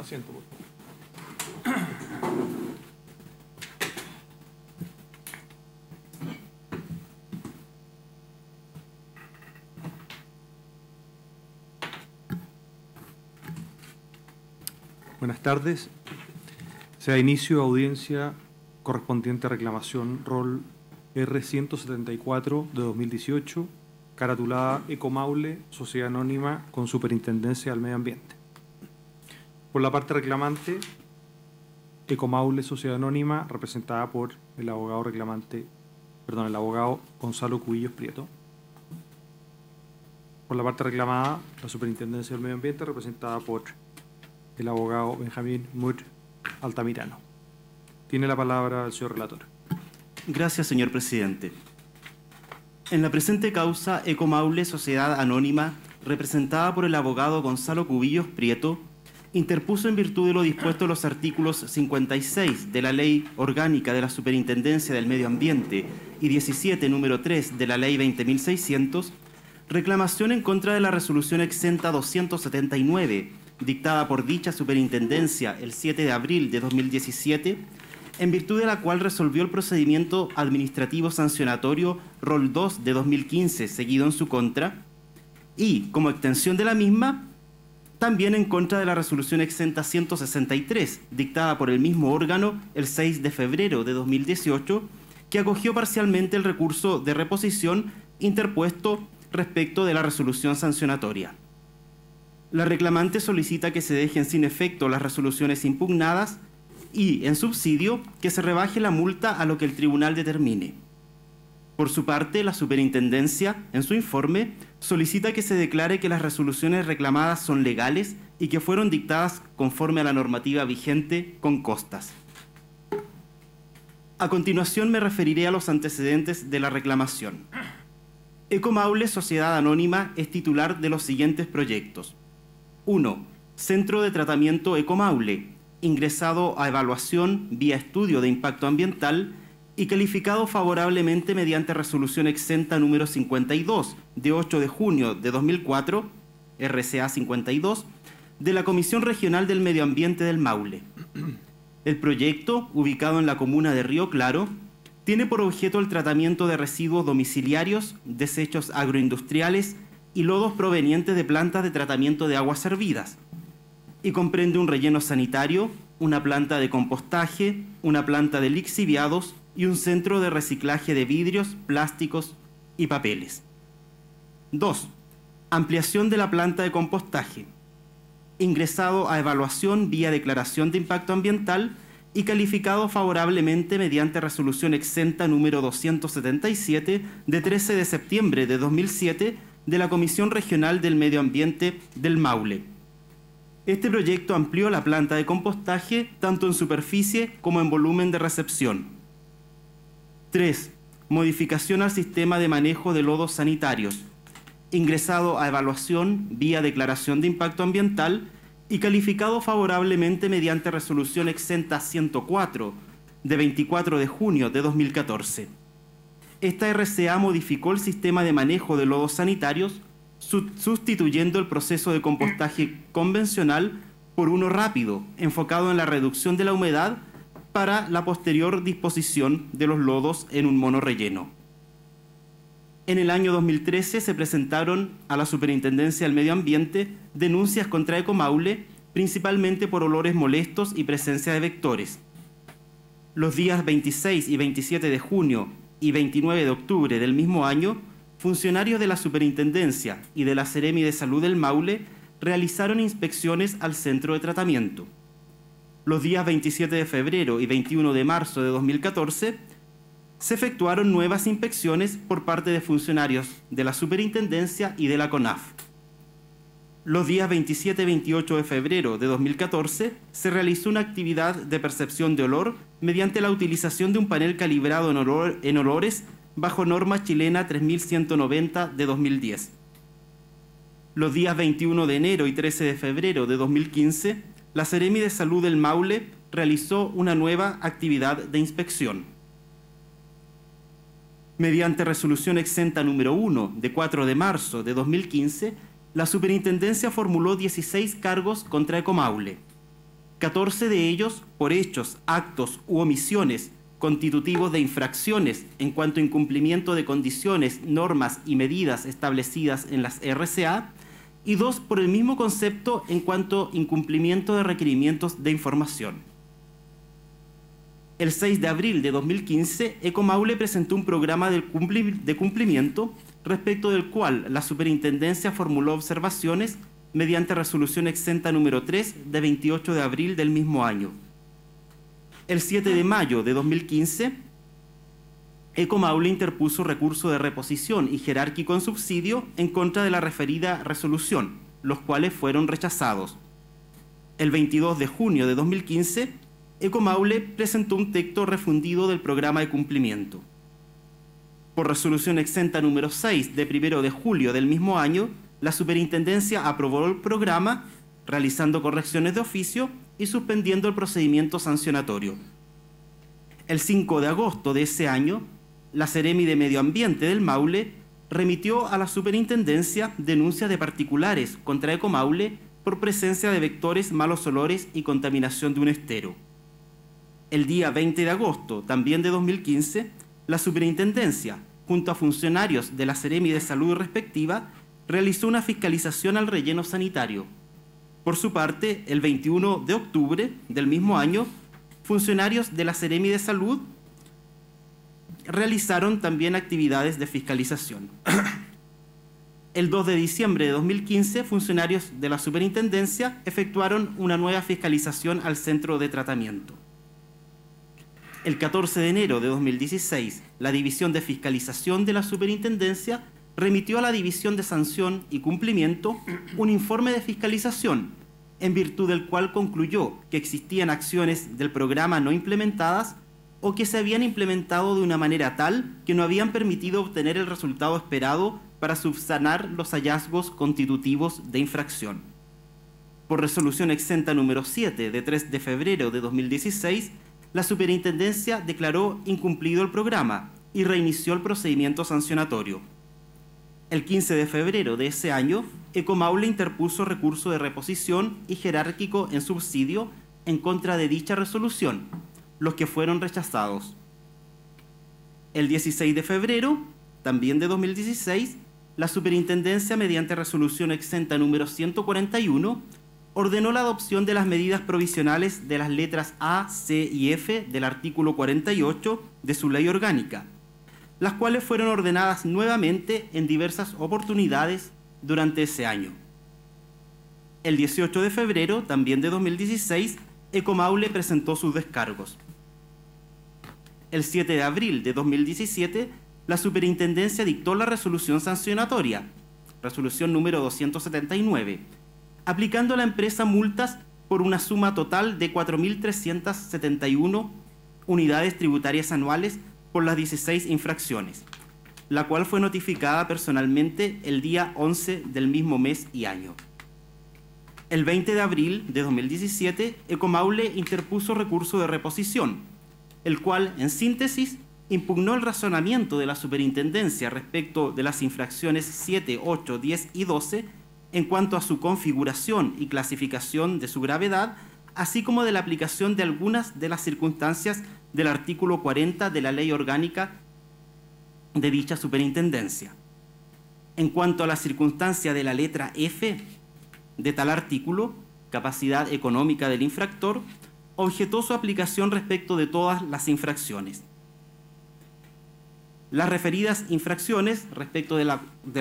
asiento, por favor. Buenas tardes. Se da inicio a audiencia correspondiente a reclamación rol R174 de 2018, caratulada Ecomaule, Sociedad Anónima con Superintendencia al Medio Ambiente. Por la parte reclamante, Ecomaule, Sociedad Anónima, representada por el abogado el abogado Gonzalo Cubillos Prieto. Por la parte reclamada, la Superintendencia del Medio Ambiente, representada por el abogado Benjamín Mur Altamirano. Tiene la palabra el señor relator. Gracias, señor presidente. En la presente causa, Ecomaule, Sociedad Anónima, representada por el abogado Gonzalo Cubillos Prieto, interpuso en virtud de lo dispuesto en los artículos 56 de la Ley Orgánica de la Superintendencia del Medio Ambiente y 17, número 3 de la Ley 20.600, reclamación en contra de la resolución exenta 279, dictada por dicha superintendencia el 7 de abril de 2017, en virtud de la cual resolvió el procedimiento administrativo sancionatorio rol 2 de 2015 seguido en su contra, y, como extensión de la misma, también en contra de la resolución exenta 163, dictada por el mismo órgano el 6 de febrero de 2018, que acogió parcialmente el recurso de reposición interpuesto respecto de la resolución sancionatoria. La reclamante solicita que se dejen sin efecto las resoluciones impugnadas y, en subsidio, que se rebaje la multa a lo que el tribunal determine. Por su parte, la Superintendencia, en su informe, solicita que se declare que las resoluciones reclamadas son legales y que fueron dictadas conforme a la normativa vigente con costas. A continuación me referiré a los antecedentes de la reclamación. Ecomaule, Sociedad Anónima, es titular de los siguientes proyectos. 1. Centro de Tratamiento Ecomaule, ingresado a evaluación vía estudio de impacto ambiental y calificado favorablemente mediante resolución exenta número 52 de 8 de junio de 2004, RCA 52, de la Comisión Regional del Medio Ambiente del Maule. El proyecto, ubicado en la comuna de Río Claro, tiene por objeto el tratamiento de residuos domiciliarios, desechos agroindustriales y lodos provenientes de plantas de tratamiento de aguas servidas, y comprende un relleno sanitario, una planta de compostaje, una planta de lixiviados y un centro de reciclaje de vidrios, plásticos y papeles. 2. Ampliación de la planta de compostaje, ingresado a evaluación vía declaración de impacto ambiental y calificado favorablemente mediante resolución exenta número 277 de 13 de septiembre de 2007 de la Comisión Regional del Medio Ambiente del Maule. Este proyecto amplió la planta de compostaje tanto en superficie como en volumen de recepción. 3. Modificación al sistema de manejo de lodos sanitarios, ingresado a evaluación vía declaración de impacto ambiental y calificado favorablemente mediante resolución exenta 104 de 24 de junio de 2014. Esta RCA modificó el sistema de manejo de lodos sanitarios, sustituyendo el proceso de compostaje convencional por uno rápido, enfocado en la reducción de la humedad para la posterior disposición de los lodos en un monorrelleno. En el año 2013 se presentaron a la Superintendencia del Medio Ambiente denuncias contra Ecomaule, principalmente por olores molestos y presencia de vectores. Los días 26 y 27 de junio y 29 de octubre del mismo año, funcionarios de la Superintendencia y de la Seremi de Salud del Maule realizaron inspecciones al centro de tratamiento. Los días 27 de febrero y 21 de marzo de 2014 se efectuaron nuevas inspecciones por parte de funcionarios de la Superintendencia y de la CONAF. Los días 27 y 28 de febrero de 2014 se realizó una actividad de percepción de olor mediante la utilización de un panel calibrado en olores bajo norma chilena 3190 de 2010. Los días 21 de enero y 13 de febrero de 2015, la Seremi de Salud del Maule realizó una nueva actividad de inspección. Mediante resolución exenta número 1 de 4 de marzo de 2015, la Superintendencia formuló 16 cargos contra Ecomaule. 14 de ellos por hechos, actos u omisiones constitutivos de infracciones en cuanto a incumplimiento de condiciones, normas y medidas establecidas en las RCA, y 2 por el mismo concepto en cuanto a incumplimiento de requerimientos de información. El 6 de abril de 2015, Ecomaule presentó un programa de cumplimiento respecto del cual la Superintendencia formuló observaciones mediante resolución exenta número 3 de 28 de abril del mismo año. El 7 de mayo de 2015, Ecomaule interpuso recurso de reposición y jerárquico en subsidio en contra de la referida resolución, los cuales fueron rechazados. El 22 de junio de 2015, Ecomaule presentó un texto refundido del programa de cumplimiento. Por resolución exenta número 6 de 1 de julio del mismo año, la Superintendencia aprobó el programa, realizando correcciones de oficio y suspendiendo el procedimiento sancionatorio. El 5 de agosto de ese año, la Seremi de Medio Ambiente del Maule remitió a la Superintendencia denuncias de particulares contra Ecomaule por presencia de vectores, malos olores y contaminación de un estero. El día 20 de agosto, también de 2015, la Superintendencia, junto a funcionarios de la Seremi de Salud respectiva, realizó una fiscalización al relleno sanitario. Por su parte, el 21 de octubre del mismo año, funcionarios de la Seremi de Salud realizaron también actividades de fiscalización. El 2 de diciembre de 2015, funcionarios de la Superintendencia efectuaron una nueva fiscalización al centro de tratamiento. El 14 de enero de 2016, la División de Fiscalización de la Superintendencia remitió a la División de Sanción y Cumplimiento un informe de fiscalización, en virtud del cual concluyó que existían acciones del programa no implementadas o que se habían implementado de una manera tal que no habían permitido obtener el resultado esperado para subsanar los hallazgos constitutivos de infracción. Por resolución exenta número 7 de 3 de febrero de 2016, la Superintendencia declaró incumplido el programa y reinició el procedimiento sancionatorio. El 15 de febrero de ese año, Ecomaule interpuso recurso de reposición y jerárquico en subsidio en contra de dicha resolución, los que fueron rechazados. El 16 de febrero, también de 2016, la Superintendencia, mediante resolución exenta número 141, ordenó la adopción de las medidas provisionales de las letras A, C y F del artículo 48 de su ley orgánica, las cuales fueron ordenadas nuevamente en diversas oportunidades durante ese año. El 18 de febrero, también de 2016, Ecomaule presentó sus descargos. El 7 de abril de 2017, la Superintendencia dictó la resolución sancionatoria, resolución número 279, aplicando a la empresa multas por una suma total de 4.371 unidades tributarias anuales por las 16 infracciones, la cual fue notificada personalmente el día 11 del mismo mes y año. El 20 de abril de 2017, Ecomaule interpuso recurso de reposición, el cual, en síntesis, impugnó el razonamiento de la Superintendencia respecto de las infracciones 7, 8, 10 y 12 en cuanto a su configuración y clasificación de su gravedad, así como de la aplicación de algunas de las circunstancias del artículo 40 de la Ley Orgánica de dicha Superintendencia. En cuanto a la circunstancia de la letra F de tal artículo, capacidad económica del infractor, objetó su aplicación respecto de todas las infracciones. Las referidas infracciones, respecto de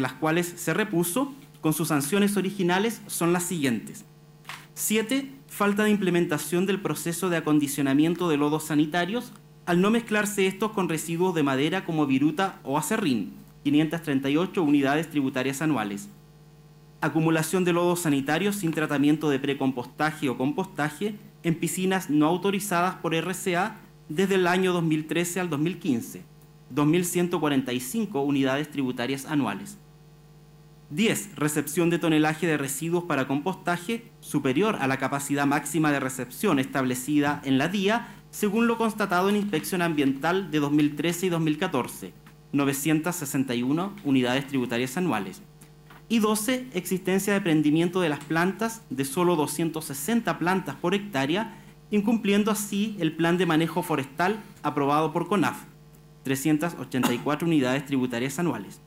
las cuales se repuso, con sus sanciones originales, son las siguientes. 7. Falta de implementación del proceso de acondicionamiento de lodos sanitarios al no mezclarse estos con residuos de madera como viruta o acerrín, 538 unidades tributarias anuales. Acumulación de lodos sanitarios sin tratamiento de precompostaje o compostaje en piscinas no autorizadas por RCA desde el año 2013 al 2015, 2.145 unidades tributarias anuales. 10. Recepción de tonelaje de residuos para compostaje superior a la capacidad máxima de recepción establecida en la DIA, según lo constatado en inspección ambiental de 2013 y 2014, 961 unidades tributarias anuales. Y 12, existencia de prendimiento de las plantas de solo 260 plantas por hectárea, incumpliendo así el plan de manejo forestal aprobado por CONAF, 384 unidades tributarias anuales.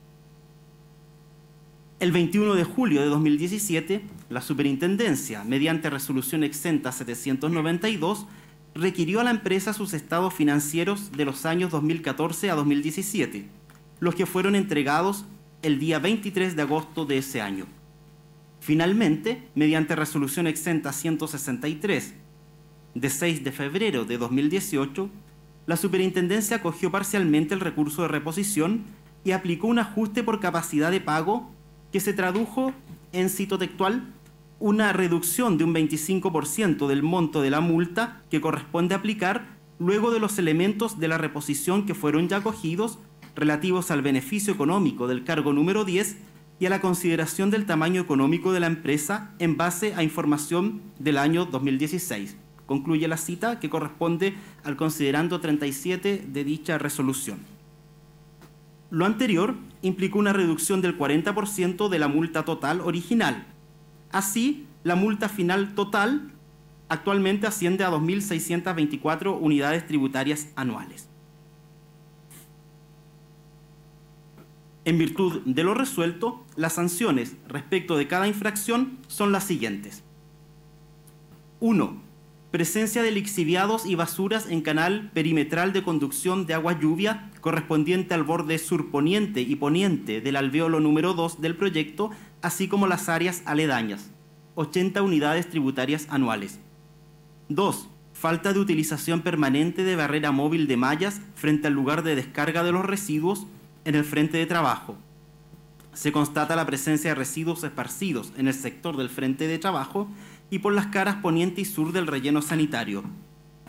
El 21 de julio de 2017, la Superintendencia, mediante resolución exenta 792, requirió a la empresa sus estados financieros de los años 2014 a 2017, los que fueron entregados el día 23 de agosto de ese año. Finalmente, mediante resolución exenta 163, de 6 de febrero de 2018, la Superintendencia acogió parcialmente el recurso de reposición y aplicó un ajuste por capacidad de pago que se tradujo en, cito textual, una reducción de un 25% del monto de la multa que corresponde aplicar luego de los elementos de la reposición que fueron ya acogidos relativos al beneficio económico del cargo número 10 y a la consideración del tamaño económico de la empresa en base a información del año 2016. Concluye la cita que corresponde al considerando 37 de dicha resolución. Lo anterior implicó una reducción del 40% de la multa total original. Así, la multa final total actualmente asciende a 2.624 unidades tributarias anuales. En virtud de lo resuelto, las sanciones respecto de cada infracción son las siguientes. 1. Presencia de lixiviados y basuras en canal perimetral de conducción de agua lluvia correspondiente al borde surponiente y poniente del alvéolo número 2 del proyecto, así como las áreas aledañas, 80 unidades tributarias anuales. 2. Falta de utilización permanente de barrera móvil de mallas frente al lugar de descarga de los residuos en el frente de trabajo. Se constata la presencia de residuos esparcidos en el sector del frente de trabajo y por las caras poniente y sur del relleno sanitario,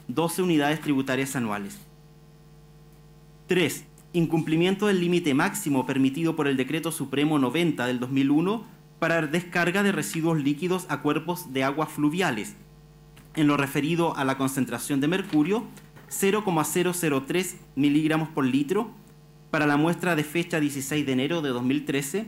12 unidades tributarias anuales. 3. Incumplimiento del límite máximo permitido por el Decreto Supremo 90 del 2001 para descarga de residuos líquidos a cuerpos de aguas fluviales. En lo referido a la concentración de mercurio, 0,003 miligramos por litro para la muestra de fecha 16 de enero de 2013,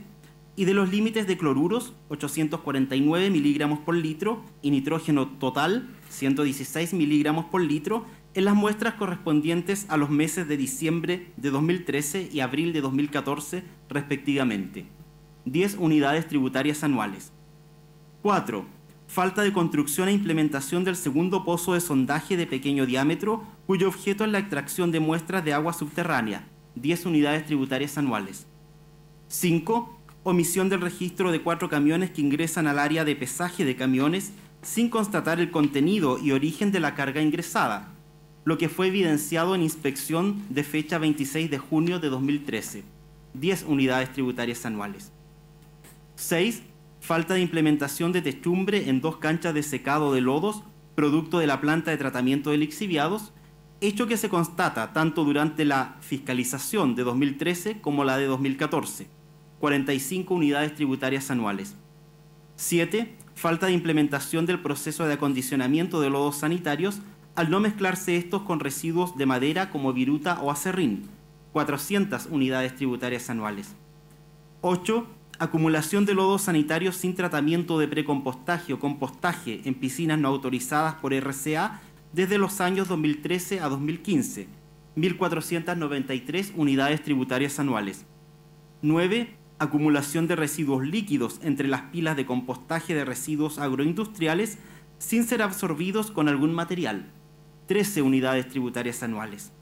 y de los límites de cloruros, 849 miligramos por litro, y nitrógeno total, 116 miligramos por litro, en las muestras correspondientes a los meses de diciembre de 2013 y abril de 2014, respectivamente. 10 unidades tributarias anuales. 4. Falta de construcción e implementación del segundo pozo de sondaje de pequeño diámetro, cuyo objeto es la extracción de muestras de agua subterránea, 10 unidades tributarias anuales. 5. Omisión del registro de 4 camiones que ingresan al área de pesaje de camiones sin constatar el contenido y origen de la carga ingresada, lo que fue evidenciado en inspección de fecha 26 de junio de 2013, 10 unidades tributarias anuales. 6. Falta de implementación de techumbre en 2 canchas de secado de lodos, producto de la planta de tratamiento de lixiviados, hecho que se constata tanto durante la fiscalización de 2013 como la de 2014. 45 unidades tributarias anuales. 7. Falta de implementación del proceso de acondicionamiento de lodos sanitarios al no mezclarse estos con residuos de madera como viruta o acerrín, 400 unidades tributarias anuales. 8. Acumulación de lodos sanitarios sin tratamiento de precompostaje o compostaje en piscinas no autorizadas por RCA desde los años 2013 a 2015, 1.493 unidades tributarias anuales. 9. Acumulación de residuos líquidos entre las pilas de compostaje de residuos agroindustriales sin ser absorbidos con algún material, 13 unidades tributarias anuales.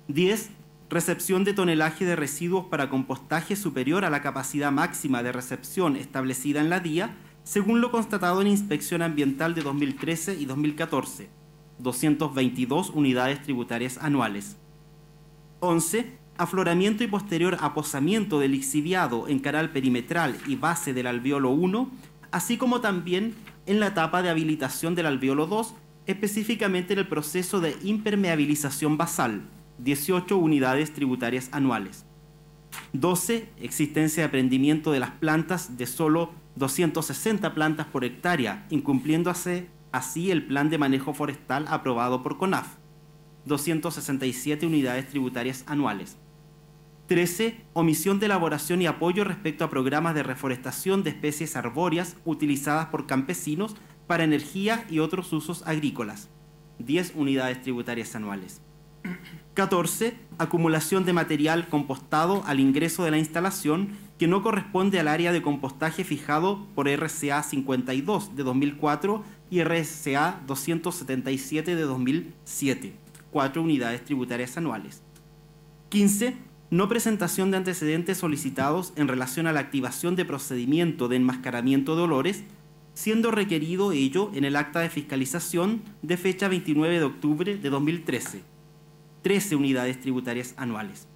10. Recepción de tonelaje de residuos para compostaje superior a la capacidad máxima de recepción establecida en la DIA, según lo constatado en Inspección Ambiental de 2013 y 2014, 222 unidades tributarias anuales. 11. Afloramiento y posterior aposamiento del lixiviado en canal perimetral y base del alvéolo 1, así como también en la etapa de habilitación del alvéolo 2, específicamente en el proceso de impermeabilización basal, 18 unidades tributarias anuales. 12. Existencia de prendimiento de las plantas de solo 260 plantas por hectárea, incumpliendo así el plan de manejo forestal aprobado por CONAF, 267 unidades tributarias anuales. 13. Omisión de elaboración y apoyo respecto a programas de reforestación de especies arbóreas utilizadas por campesinos para energía y otros usos agrícolas. 10 unidades tributarias anuales. 14. Acumulación de material compostado al ingreso de la instalación que no corresponde al área de compostaje fijado por RCA 52 de 2004 y RCA 277 de 2007. 4 unidades tributarias anuales. 15. No presentación de antecedentes solicitados en relación a la activación de procedimiento de enmascaramiento de olores, siendo requerido ello en el acta de fiscalización de fecha 29 de octubre de 2013. 13 unidades tributarias anuales.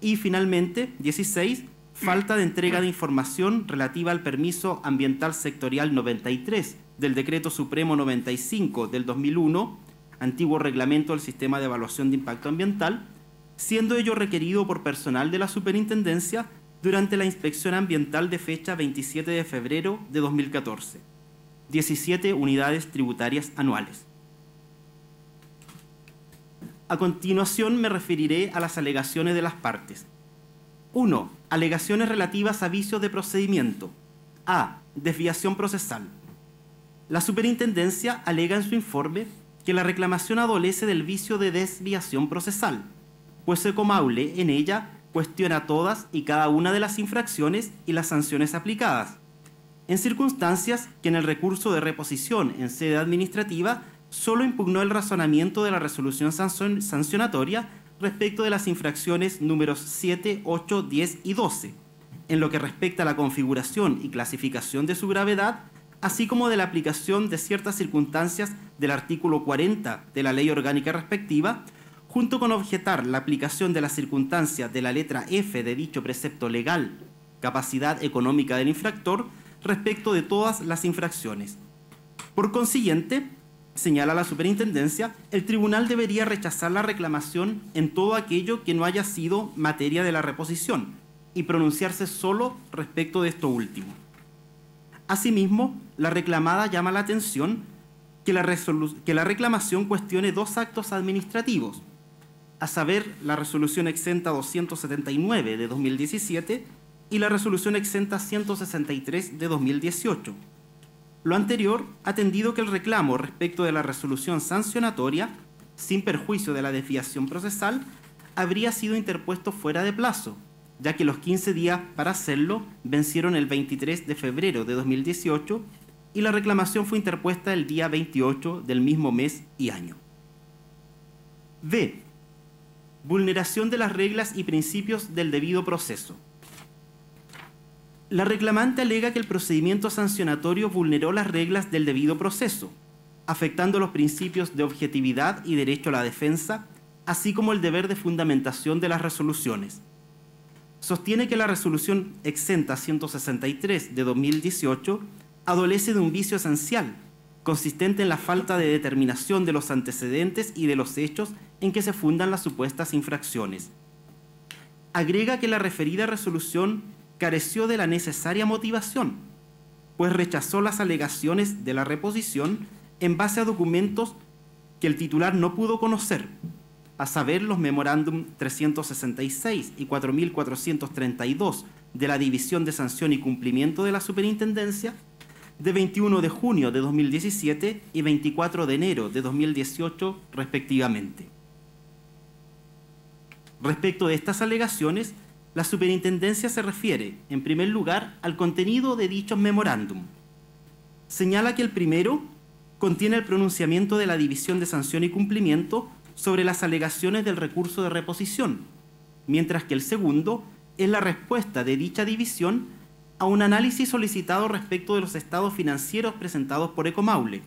Y finalmente, 16, falta de entrega de información relativa al permiso ambiental sectorial 93 del Decreto Supremo 95 del 2001, antiguo reglamento del Sistema de Evaluación de Impacto Ambiental, siendo ello requerido por personal de la Superintendencia durante la inspección ambiental de fecha 27 de febrero de 2014. 17 unidades tributarias anuales. A continuación me referiré a las alegaciones de las partes. 1. Alegaciones relativas a vicios de procedimiento. A. Desviación procesal. La Superintendencia alega en su informe que la reclamación adolece del vicio de desviación procesal, pues Ecomaule en ella cuestiona todas y cada una de las infracciones y las sanciones aplicadas, en circunstancias que en el recurso de reposición en sede administrativa solo impugnó el razonamiento de la resolución sancionatoria respecto de las infracciones números 7, 8, 10 y 12, en lo que respecta a la configuración y clasificación de su gravedad, así como de la aplicación de ciertas circunstancias del artículo 40 de la ley orgánica respectiva, junto con objetar la aplicación de las circunstancias de la letra F de dicho precepto legal, capacidad económica del infractor, respecto de todas las infracciones. Por consiguiente, señala la Superintendencia, el tribunal debería rechazar la reclamación en todo aquello que no haya sido materia de la reposición y pronunciarse solo respecto de esto último. Asimismo, la reclamada llama la atención que la reclamación cuestione dos actos administrativos, a saber, la resolución exenta 279 de 2017 y la resolución exenta 163 de 2018. Lo anterior, atendido que el reclamo respecto de la resolución sancionatoria, sin perjuicio de la desviación procesal, habría sido interpuesto fuera de plazo, ya que los 15 días para hacerlo vencieron el 23 de febrero de 2018 y la reclamación fue interpuesta el día 28 del mismo mes y año. B. Vulneración de las reglas y principios del debido proceso. La reclamante alega que el procedimiento sancionatorio vulneró las reglas del debido proceso, afectando los principios de objetividad y derecho a la defensa, así como el deber de fundamentación de las resoluciones. Sostiene que la resolución exenta 163 de 2018 adolece de un vicio esencial, consistente en la falta de determinación de los antecedentes y de los hechos en que se fundan las supuestas infracciones. Agrega que la referida resolución careció de la necesaria motivación, pues rechazó las alegaciones de la reposición en base a documentos que el titular no pudo conocer, a saber los memorándum 366 y 4432 de la División de Sanción y Cumplimiento de la Superintendencia, de 21 de junio de 2017 y 24 de enero de 2018, respectivamente. Respecto de estas alegaciones, la Superintendencia se refiere, en primer lugar, al contenido de dichos memorándum. Señala que el primero contiene el pronunciamiento de la División de Sanción y Cumplimiento sobre las alegaciones del recurso de reposición, mientras que el segundo es la respuesta de dicha división a un análisis solicitado respecto de los estados financieros presentados por Ecomaule,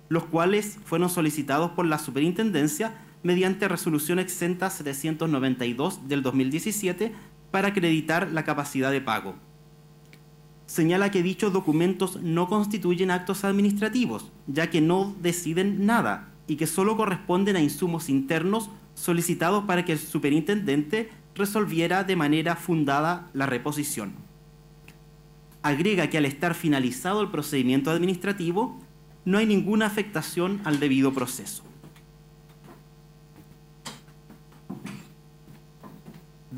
los cuales fueron solicitados por la Superintendencia mediante resolución exenta 792 del 2017 para acreditar la capacidad de pago. Señala que dichos documentos no constituyen actos administrativos, ya que no deciden nada y que solo corresponden a insumos internos solicitados para que el superintendente resolviera de manera fundada la reposición. Agrega que al estar finalizado el procedimiento administrativo, no hay ninguna afectación al debido proceso.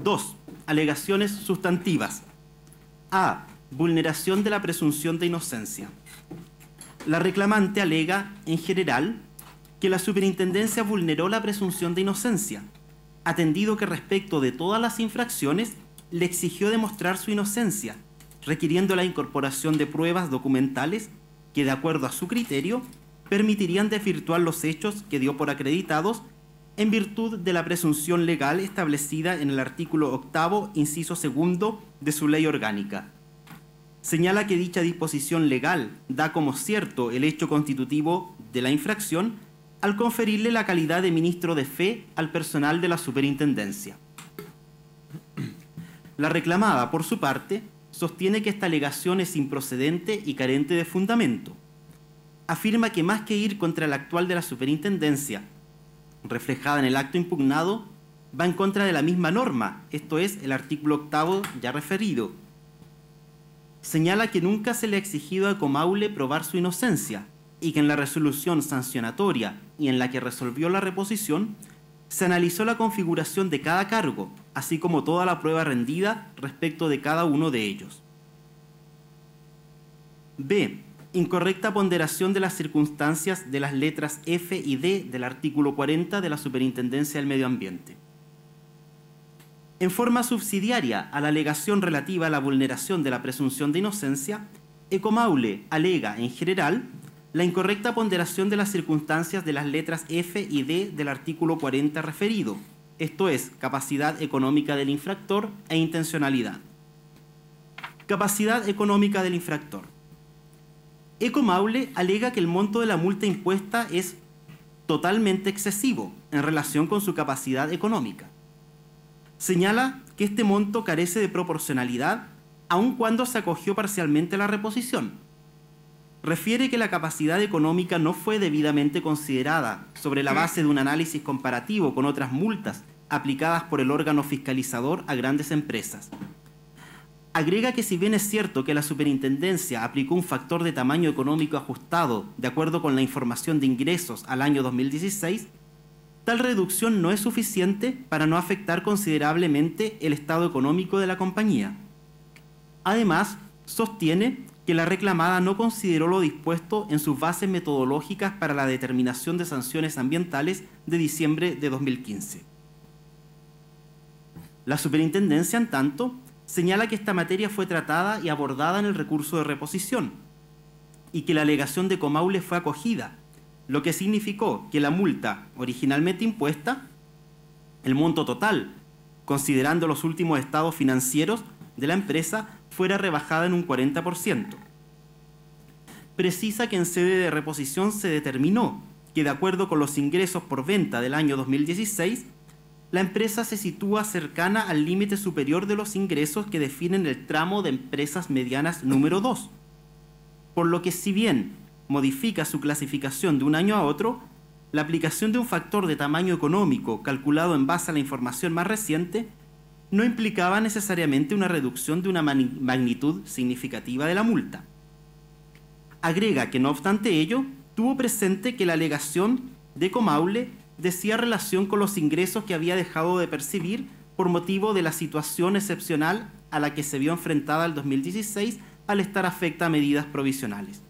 2. alegaciones sustantivas. A. Vulneración de la presunción de inocencia. La reclamante alega, en general, que la superintendencia vulneró la presunción de inocencia, atendido que respecto de todas las infracciones le exigió demostrar su inocencia, requiriendo la incorporación de pruebas documentales que, de acuerdo a su criterio, permitirían desvirtuar los hechos que dio por acreditados en virtud de la presunción legal establecida en el artículo 8º, inciso 2 de su ley orgánica. Señala que dicha disposición legal da como cierto el hecho constitutivo de la infracción al conferirle la calidad de ministro de fe al personal de la superintendencia. La reclamada, por su parte, sostiene que esta alegación es improcedente y carente de fundamento. Afirma que más que ir contra el actual de la superintendencia, reflejada en el acto impugnado, va en contra de la misma norma, esto es, el artículo 8º ya referido. Señala que nunca se le ha exigido a Ecomaule probar su inocencia y que en la resolución sancionatoria y en la que resolvió la reposición, se analizó la configuración de cada cargo, así como toda la prueba rendida respecto de cada uno de ellos. B. Incorrecta ponderación de las circunstancias de las letras F y D del artículo 40 de la Superintendencia del Medio Ambiente. En forma subsidiaria a la alegación relativa a la vulneración de la presunción de inocencia, Ecomaule alega, en general, la incorrecta ponderación de las circunstancias de las letras F y D del artículo 40 referido, esto es, capacidad económica del infractor e intencionalidad. Capacidad económica del infractor. Ecomaule alega que el monto de la multa impuesta es totalmente excesivo en relación con su capacidad económica. Señala que este monto carece de proporcionalidad aun cuando se acogió parcialmente a la reposición. Refiere que la capacidad económica no fue debidamente considerada sobre la base de un análisis comparativo con otras multas aplicadas por el órgano fiscalizador a grandes empresas. Agrega que si bien es cierto que la superintendencia aplicó un factor de tamaño económico ajustado de acuerdo con la información de ingresos al año 2016, tal reducción no es suficiente para no afectar considerablemente el estado económico de la compañía. Además, sostiene que la reclamada no consideró lo dispuesto en sus bases metodológicas para la determinación de sanciones ambientales de diciembre de 2015. La superintendencia, en tanto, señala que esta materia fue tratada y abordada en el recurso de reposición y que la alegación de Ecomaule fue acogida, lo que significó que la multa originalmente impuesta, el monto total, considerando los últimos estados financieros de la empresa, fuera rebajada en un 40%. Precisa que en sede de reposición se determinó que, de acuerdo con los ingresos por venta del año 2016, la empresa se sitúa cercana al límite superior de los ingresos que definen el tramo de empresas medianas número 2, por lo que si bien modifica su clasificación de un año a otro, la aplicación de un factor de tamaño económico calculado en base a la información más reciente no implicaba necesariamente una reducción de una magnitud significativa de la multa. Agrega que, no obstante ello, tuvo presente que la alegación de Ecomaule decía relación con los ingresos que había dejado de percibir por motivo de la situación excepcional a la que se vio enfrentada el 2016 al estar afecta a medidas provisionales.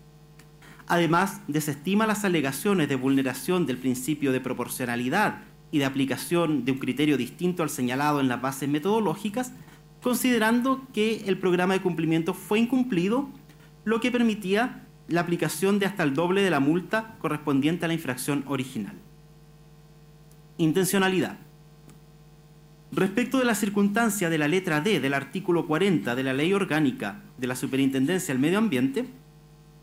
Además, desestima las alegaciones de vulneración del principio de proporcionalidad y de aplicación de un criterio distinto al señalado en las bases metodológicas, considerando que el programa de cumplimiento fue incumplido, lo que permitía la aplicación de hasta el doble de la multa correspondiente a la infracción original. Intencionalidad. Respecto de la circunstancia de la letra D del artículo 40 de la Ley Orgánica de la Superintendencia del Medio Ambiente,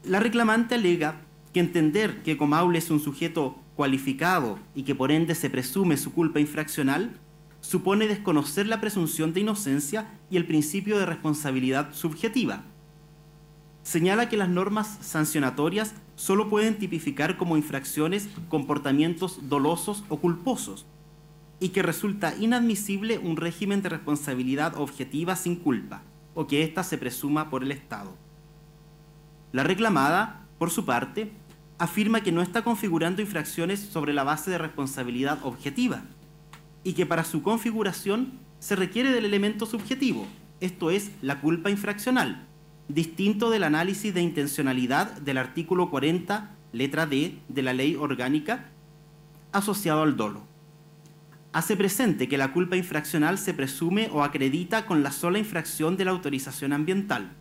la reclamante alega que entender que Ecomaule es un sujeto cualificado y que por ende se presume su culpa infraccional supone desconocer la presunción de inocencia y el principio de responsabilidad subjetiva. Señala que las normas sancionatorias solo pueden tipificar como infracciones comportamientos dolosos o culposos y que resulta inadmisible un régimen de responsabilidad objetiva sin culpa o que ésta se presuma por el Estado. La reclamada, por su parte, afirma que no está configurando infracciones sobre la base de responsabilidad objetiva y que para su configuración se requiere del elemento subjetivo, esto es, la culpa infraccional, distinto del análisis de intencionalidad del artículo 40, letra D, de la Ley Orgánica, asociado al dolo. Hace presente que la culpa infraccional se presume o acredita con la sola infracción de la autorización ambiental.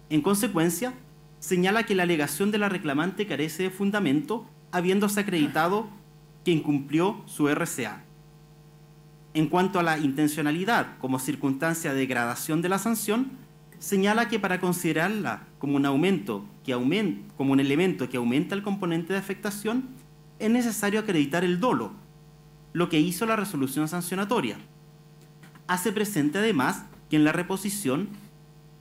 En consecuencia, señala que la alegación de la reclamante carece de fundamento, habiéndose acreditado que incumplió su RCA. En cuanto a la intencionalidad como circunstancia de degradación de la sanción, señala que para considerarla como un elemento que aumenta el componente de afectación, es necesario acreditar el dolo, lo que hizo la resolución sancionatoria. Hace presente además que en la reposición,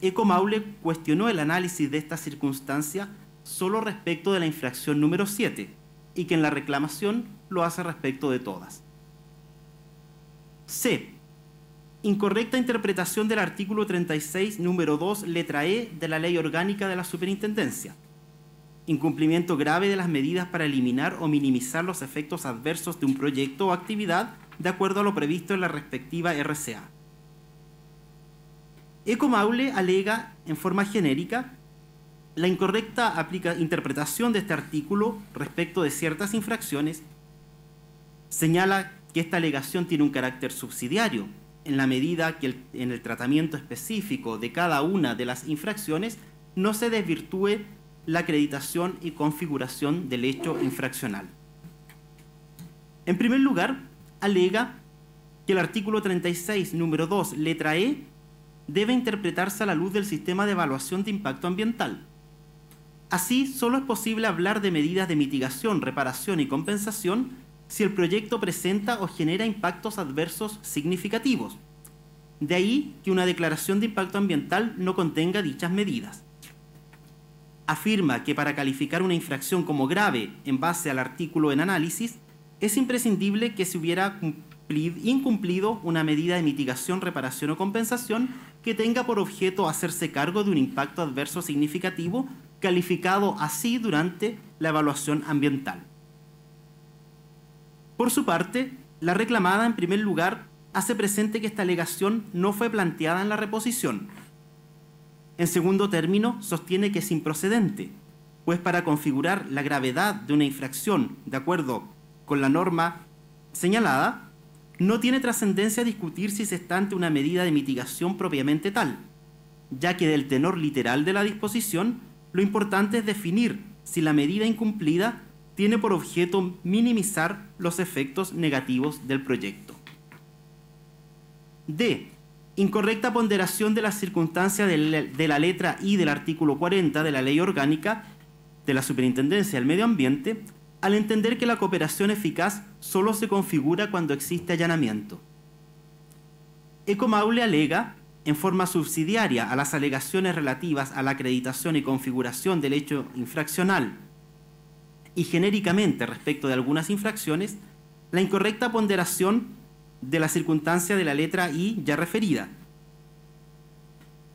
Ecomaule cuestionó el análisis de esta circunstancia solo respecto de la infracción número 7 y que en la reclamación lo hace respecto de todas. C. Incorrecta interpretación del artículo 36, número 2, letra E de la Ley Orgánica de la Superintendencia. Incumplimiento grave de las medidas para eliminar o minimizar los efectos adversos de un proyecto o actividad de acuerdo a lo previsto en la respectiva RCA. Ecomaule alega en forma genérica la incorrecta interpretación de este artículo respecto de ciertas infracciones. Señala que esta alegación tiene un carácter subsidiario, en la medida que en el tratamiento específico de cada una de las infracciones no se desvirtúe la acreditación y configuración del hecho infraccional. En primer lugar, alega que el artículo 36, número 2, letra E, debe interpretarse a la luz del sistema de evaluación de impacto ambiental. Así, solo es posible hablar de medidas de mitigación, reparación y compensación si el proyecto presenta o genera impactos adversos significativos. De ahí que una declaración de impacto ambiental no contenga dichas medidas. Afirma que para calificar una infracción como grave en base al artículo en análisis, es imprescindible que se hubiera incumplido una medida de mitigación, reparación o compensación que tenga por objeto hacerse cargo de un impacto adverso significativo calificado así durante la evaluación ambiental. Por su parte, la reclamada, en primer lugar, hace presente que esta alegación no fue planteada en la reposición. En segundo término, sostiene que es improcedente, pues para configurar la gravedad de una infracción de acuerdo con la norma señalada, no tiene trascendencia discutir si se está ante una medida de mitigación propiamente tal, ya que del tenor literal de la disposición, lo importante es definir si la medida incumplida tiene por objeto minimizar los efectos negativos del proyecto. D. Incorrecta ponderación de la circunstancia de la letra I del artículo 40 de la Ley Orgánica de la Superintendencia del Medio Ambiente, al entender que la cooperación eficaz solo se configura cuando existe allanamiento. Ecomaule alega, en forma subsidiaria a las alegaciones relativas a la acreditación y configuración del hecho infraccional y genéricamente respecto de algunas infracciones, la incorrecta ponderación de la circunstancia de la letra I ya referida.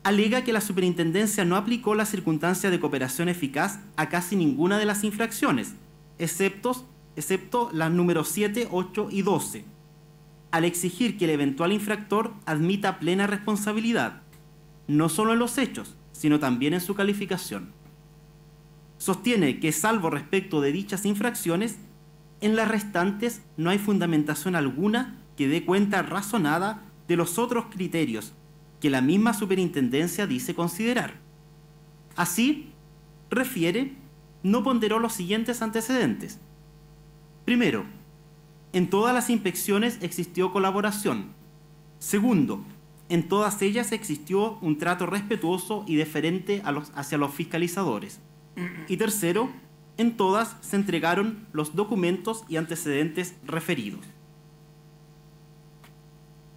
Alega que la Superintendencia no aplicó la circunstancia de cooperación eficaz a casi ninguna de las infracciones, excepto las números 7, 8 y 12, al exigir que el eventual infractor admita plena responsabilidad, no solo en los hechos, sino también en su calificación. Sostiene que, salvo respecto de dichas infracciones, en las restantes no hay fundamentación alguna que dé cuenta razonada de los otros criterios que la misma Superintendencia dice considerar. Así, refiere, no ponderó los siguientes antecedentes. Primero, en todas las inspecciones existió colaboración. Segundo, en todas ellas existió un trato respetuoso y deferente hacia los fiscalizadores. Y tercero, en todas se entregaron los documentos y antecedentes referidos.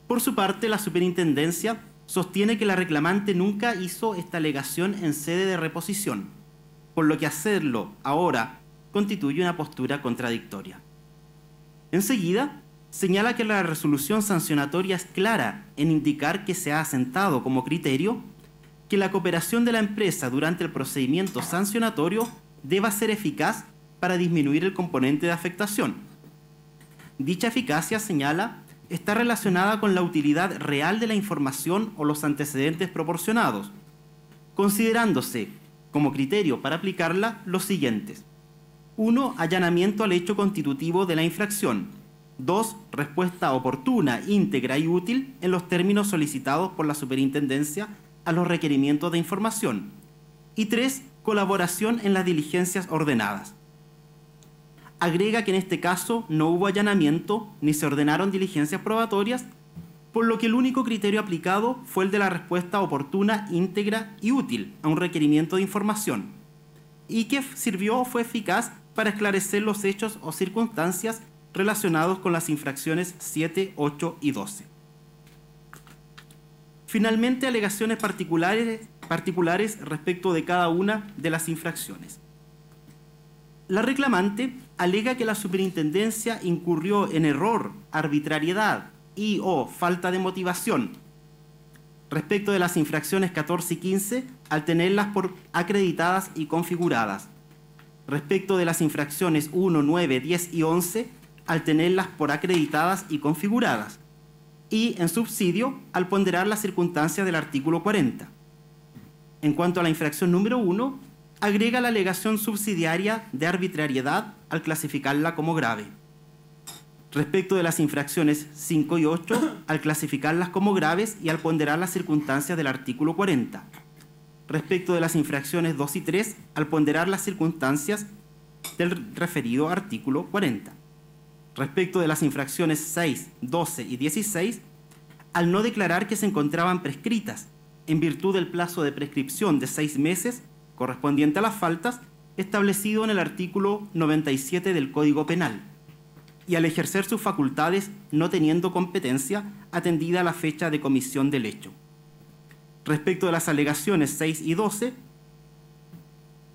Por su parte, la Superintendencia sostiene que la reclamante nunca hizo esta alegación en sede de reposición, por lo que hacerlo ahora constituye una postura contradictoria. Enseguida, señala que la resolución sancionatoria es clara en indicar que se ha asentado como criterio que la cooperación de la empresa durante el procedimiento sancionatorio deba ser eficaz para disminuir el componente de afectación. Dicha eficacia, señala, está relacionada con la utilidad real de la información o los antecedentes proporcionados, considerándose como criterio para aplicarla los siguientes. 1. Allanamiento al hecho constitutivo de la infracción. 2. Respuesta oportuna, íntegra y útil en los términos solicitados por la Superintendencia a los requerimientos de información. Y 3. Colaboración en las diligencias ordenadas. Agrega que en este caso no hubo allanamiento ni se ordenaron diligencias probatorias, por lo que el único criterio aplicado fue el de la respuesta oportuna, íntegra y útil a un requerimiento de información, y que sirvió o fue eficaz para esclarecer los hechos o circunstancias relacionados con las infracciones 7, 8 y 12. Finalmente, alegaciones particulares respecto de cada una de las infracciones. La reclamante alega que la superintendencia incurrió en error, arbitrariedad y o falta de motivación respecto de las infracciones 14 y 15 al tenerlas por acreditadas y configuradas, respecto de las infracciones 1, 9, 10 y 11 al tenerlas por acreditadas y configuradas, y en subsidio al ponderar las circunstancias del artículo 40. En cuanto a la infracción número 1, agrega la alegación subsidiaria de arbitrariedad al clasificarla como grave. Respecto de las infracciones 5 y 8, al clasificarlas como graves y al ponderar las circunstancias del artículo 40. Respecto de las infracciones 2 y 3, al ponderar las circunstancias del referido artículo 40. Respecto de las infracciones 6, 12 y 16, al no declarar que se encontraban prescritas, en virtud del plazo de prescripción de 6 meses correspondiente a las faltas establecido en el artículo 97 del Código Penal, y al ejercer sus facultades no teniendo competencia atendida a la fecha de comisión del hecho. Respecto de las alegaciones 6 y 12,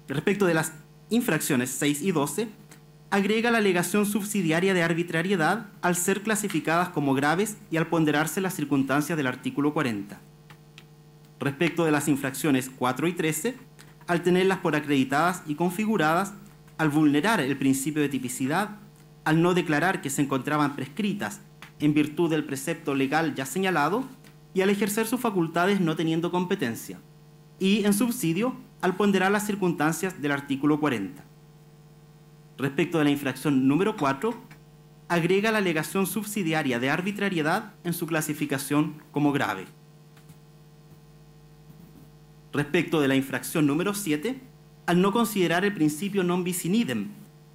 respecto de las infracciones 6 y 12, agrega la alegación subsidiaria de arbitrariedad al ser clasificadas como graves y al ponderarse las circunstancias del artículo 40. Respecto de las infracciones 4 y 13, al tenerlas por acreditadas y configuradas, al vulnerar el principio de tipicidad, al no declarar que se encontraban prescritas en virtud del precepto legal ya señalado y al ejercer sus facultades no teniendo competencia, y en subsidio al ponderar las circunstancias del artículo 40. Respecto de la infracción número 4, agrega la alegación subsidiaria de arbitrariedad en su clasificación como grave. Respecto de la infracción número 7, al no considerar el principio non bis in idem,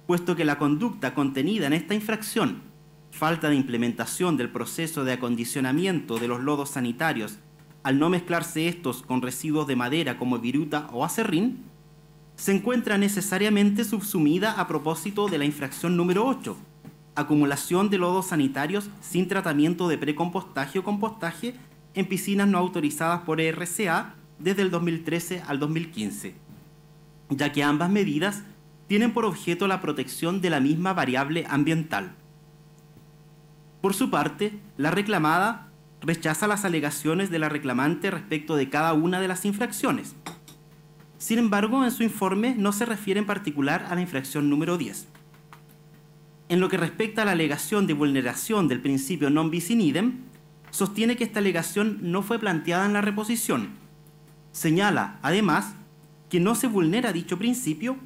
puesto que la conducta contenida en esta infracción, falta de implementación del proceso de acondicionamiento de los lodos sanitarios, al no mezclarse estos con residuos de madera como viruta o acerrín, se encuentra necesariamente subsumida a propósito de la infracción número 8, acumulación de lodos sanitarios sin tratamiento de precompostaje o compostaje en piscinas no autorizadas por RCA desde el 2013 al 2015, ya que ambas medidas tienen por objeto la protección de la misma variable ambiental. Por su parte, la reclamada rechaza las alegaciones de la reclamante respecto de cada una de las infracciones. Sin embargo, en su informe no se refiere en particular a la infracción número 10. En lo que respecta a la alegación de vulneración del principio non bis in idem, sostiene que esta alegación no fue planteada en la reposición. Señala, además, que no se vulnera dicho principio,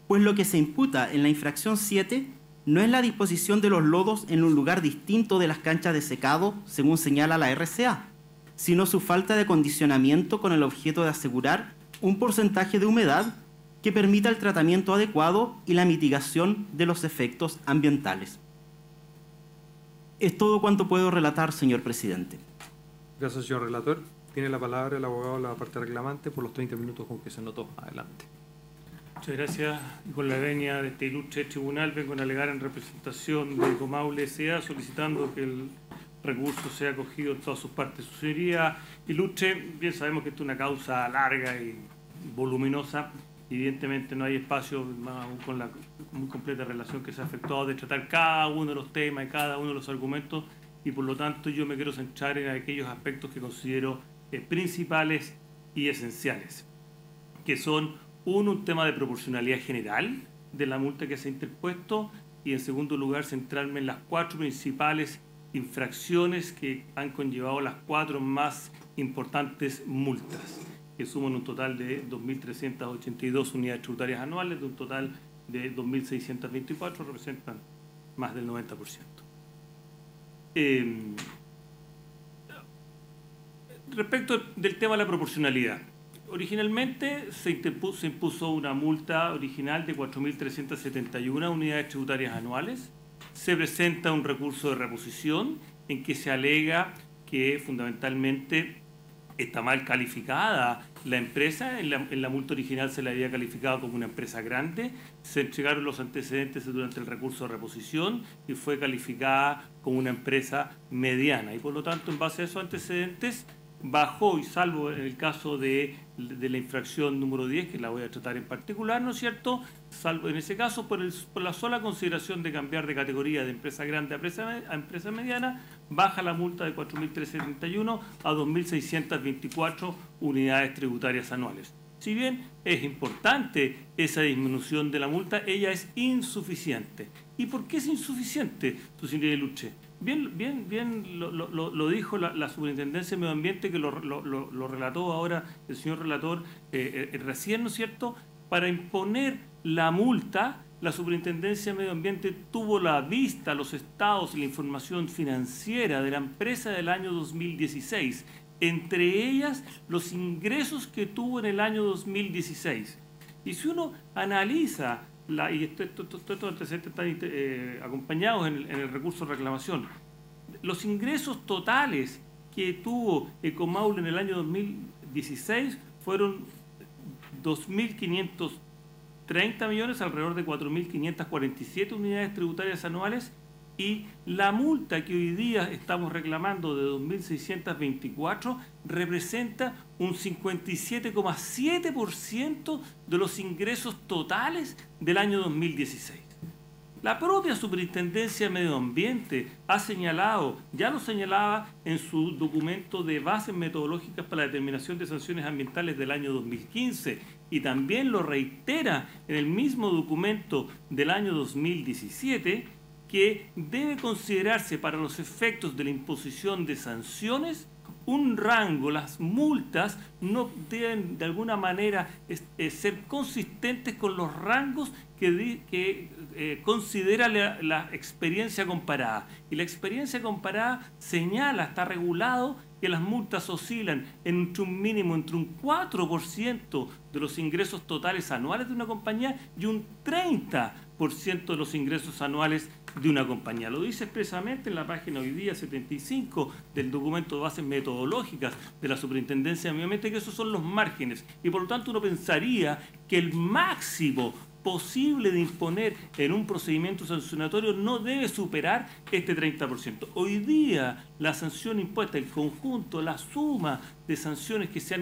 pues lo que se imputa en la infracción 7 no es la disposición de los lodos en un lugar distinto de las canchas de secado, según señala la RCA, sino su falta de acondicionamiento con el objeto de asegurar un porcentaje de humedad que permita el tratamiento adecuado y la mitigación de los efectos ambientales. Es todo cuanto puedo relatar, señor presidente. Gracias, señor relator. Tiene la palabra el abogado de la parte reclamante por los 30 minutos con que se anotó. Adelante. Muchas gracias. Y con la venia de este ilustre tribunal vengo a alegar en representación de Ecomaule S.A. solicitando que el recurso sea acogido en todas sus partes. Su señoría ilustre, bien sabemos que esta es una causa larga y voluminosa. Evidentemente no hay espacio, más aún con la muy completa relación que se ha efectuado, de tratar cada uno de los temas y cada uno de los argumentos, y por lo tanto yo me quiero centrar en aquellos aspectos que considero principales y esenciales, que son un tema de proporcionalidad general de la multa que se ha interpuesto, y en segundo lugar centrarme en las 4 principales infracciones que han conllevado las 4 más importantes multas, que suman un total de 2.382 unidades tributarias anuales, de un total de 2.624, representan más del 90%. Respecto del tema de la proporcionalidad, originalmente se impuso una multa original de 4.371 unidades tributarias anuales. Se presenta un recurso de reposición en que se alega que fundamentalmente está mal calificada la empresa. En la multa original se la había calificado como una empresa grande. Se entregaron los antecedentes durante el recurso de reposición y fue calificada como una empresa mediana. Y por lo tanto, en base a esos antecedentes, bajó, y salvo en el caso de la infracción número 10, que la voy a tratar en particular, ¿no es cierto?, salvo en ese caso por la sola consideración de cambiar de categoría de empresa grande a empresa mediana, baja la multa de 4.371 a 2.624 unidades tributarias anuales. Si bien es importante esa disminución de la multa, ella es insuficiente. ¿Y por qué es insuficiente, su señoría Luche? Bien lo dijo la Superintendencia de Medio Ambiente, que lo relató ahora el señor relator recién, ¿no es cierto? Para imponer la multa, la Superintendencia de Medio Ambiente tuvo la vista, los estados y la información financiera de la empresa del año 2016, entre ellas los ingresos que tuvo en el año 2016. Y si uno analiza, y estos antecedentes están acompañados en el recurso de reclamación, los ingresos totales que tuvo Ecomaule en el año 2016 fueron 2.530 millones, alrededor de 4.547 unidades tributarias anuales, y la multa que hoy día estamos reclamando de 2.624 representa un 57,7% de los ingresos totales del año 2016. La propia Superintendencia de Medio Ambiente ha señalado, ya lo señalaba en su documento de bases metodológicas para la determinación de sanciones ambientales del año 2015, y también lo reitera en el mismo documento del año 2017, que debe considerarse para los efectos de la imposición de sanciones un rango. Las multas no deben de alguna manera ser consistentes con los rangos que considera la experiencia comparada. Y la experiencia comparada señala, está regulado, que las multas oscilan entre un mínimo, entre un 4% de los ingresos totales anuales de una compañía y un 30% de los ingresos anuales de una compañía. Lo dice expresamente en la página hoy día 75 del documento de bases metodológicas de la Superintendencia de Medio Ambiente, que esos son los márgenes. Y por lo tanto uno pensaría que el máximo posible de imponer en un procedimiento sancionatorio no debe superar este 30%. Hoy día la sanción impuesta, el conjunto, la suma de sanciones que se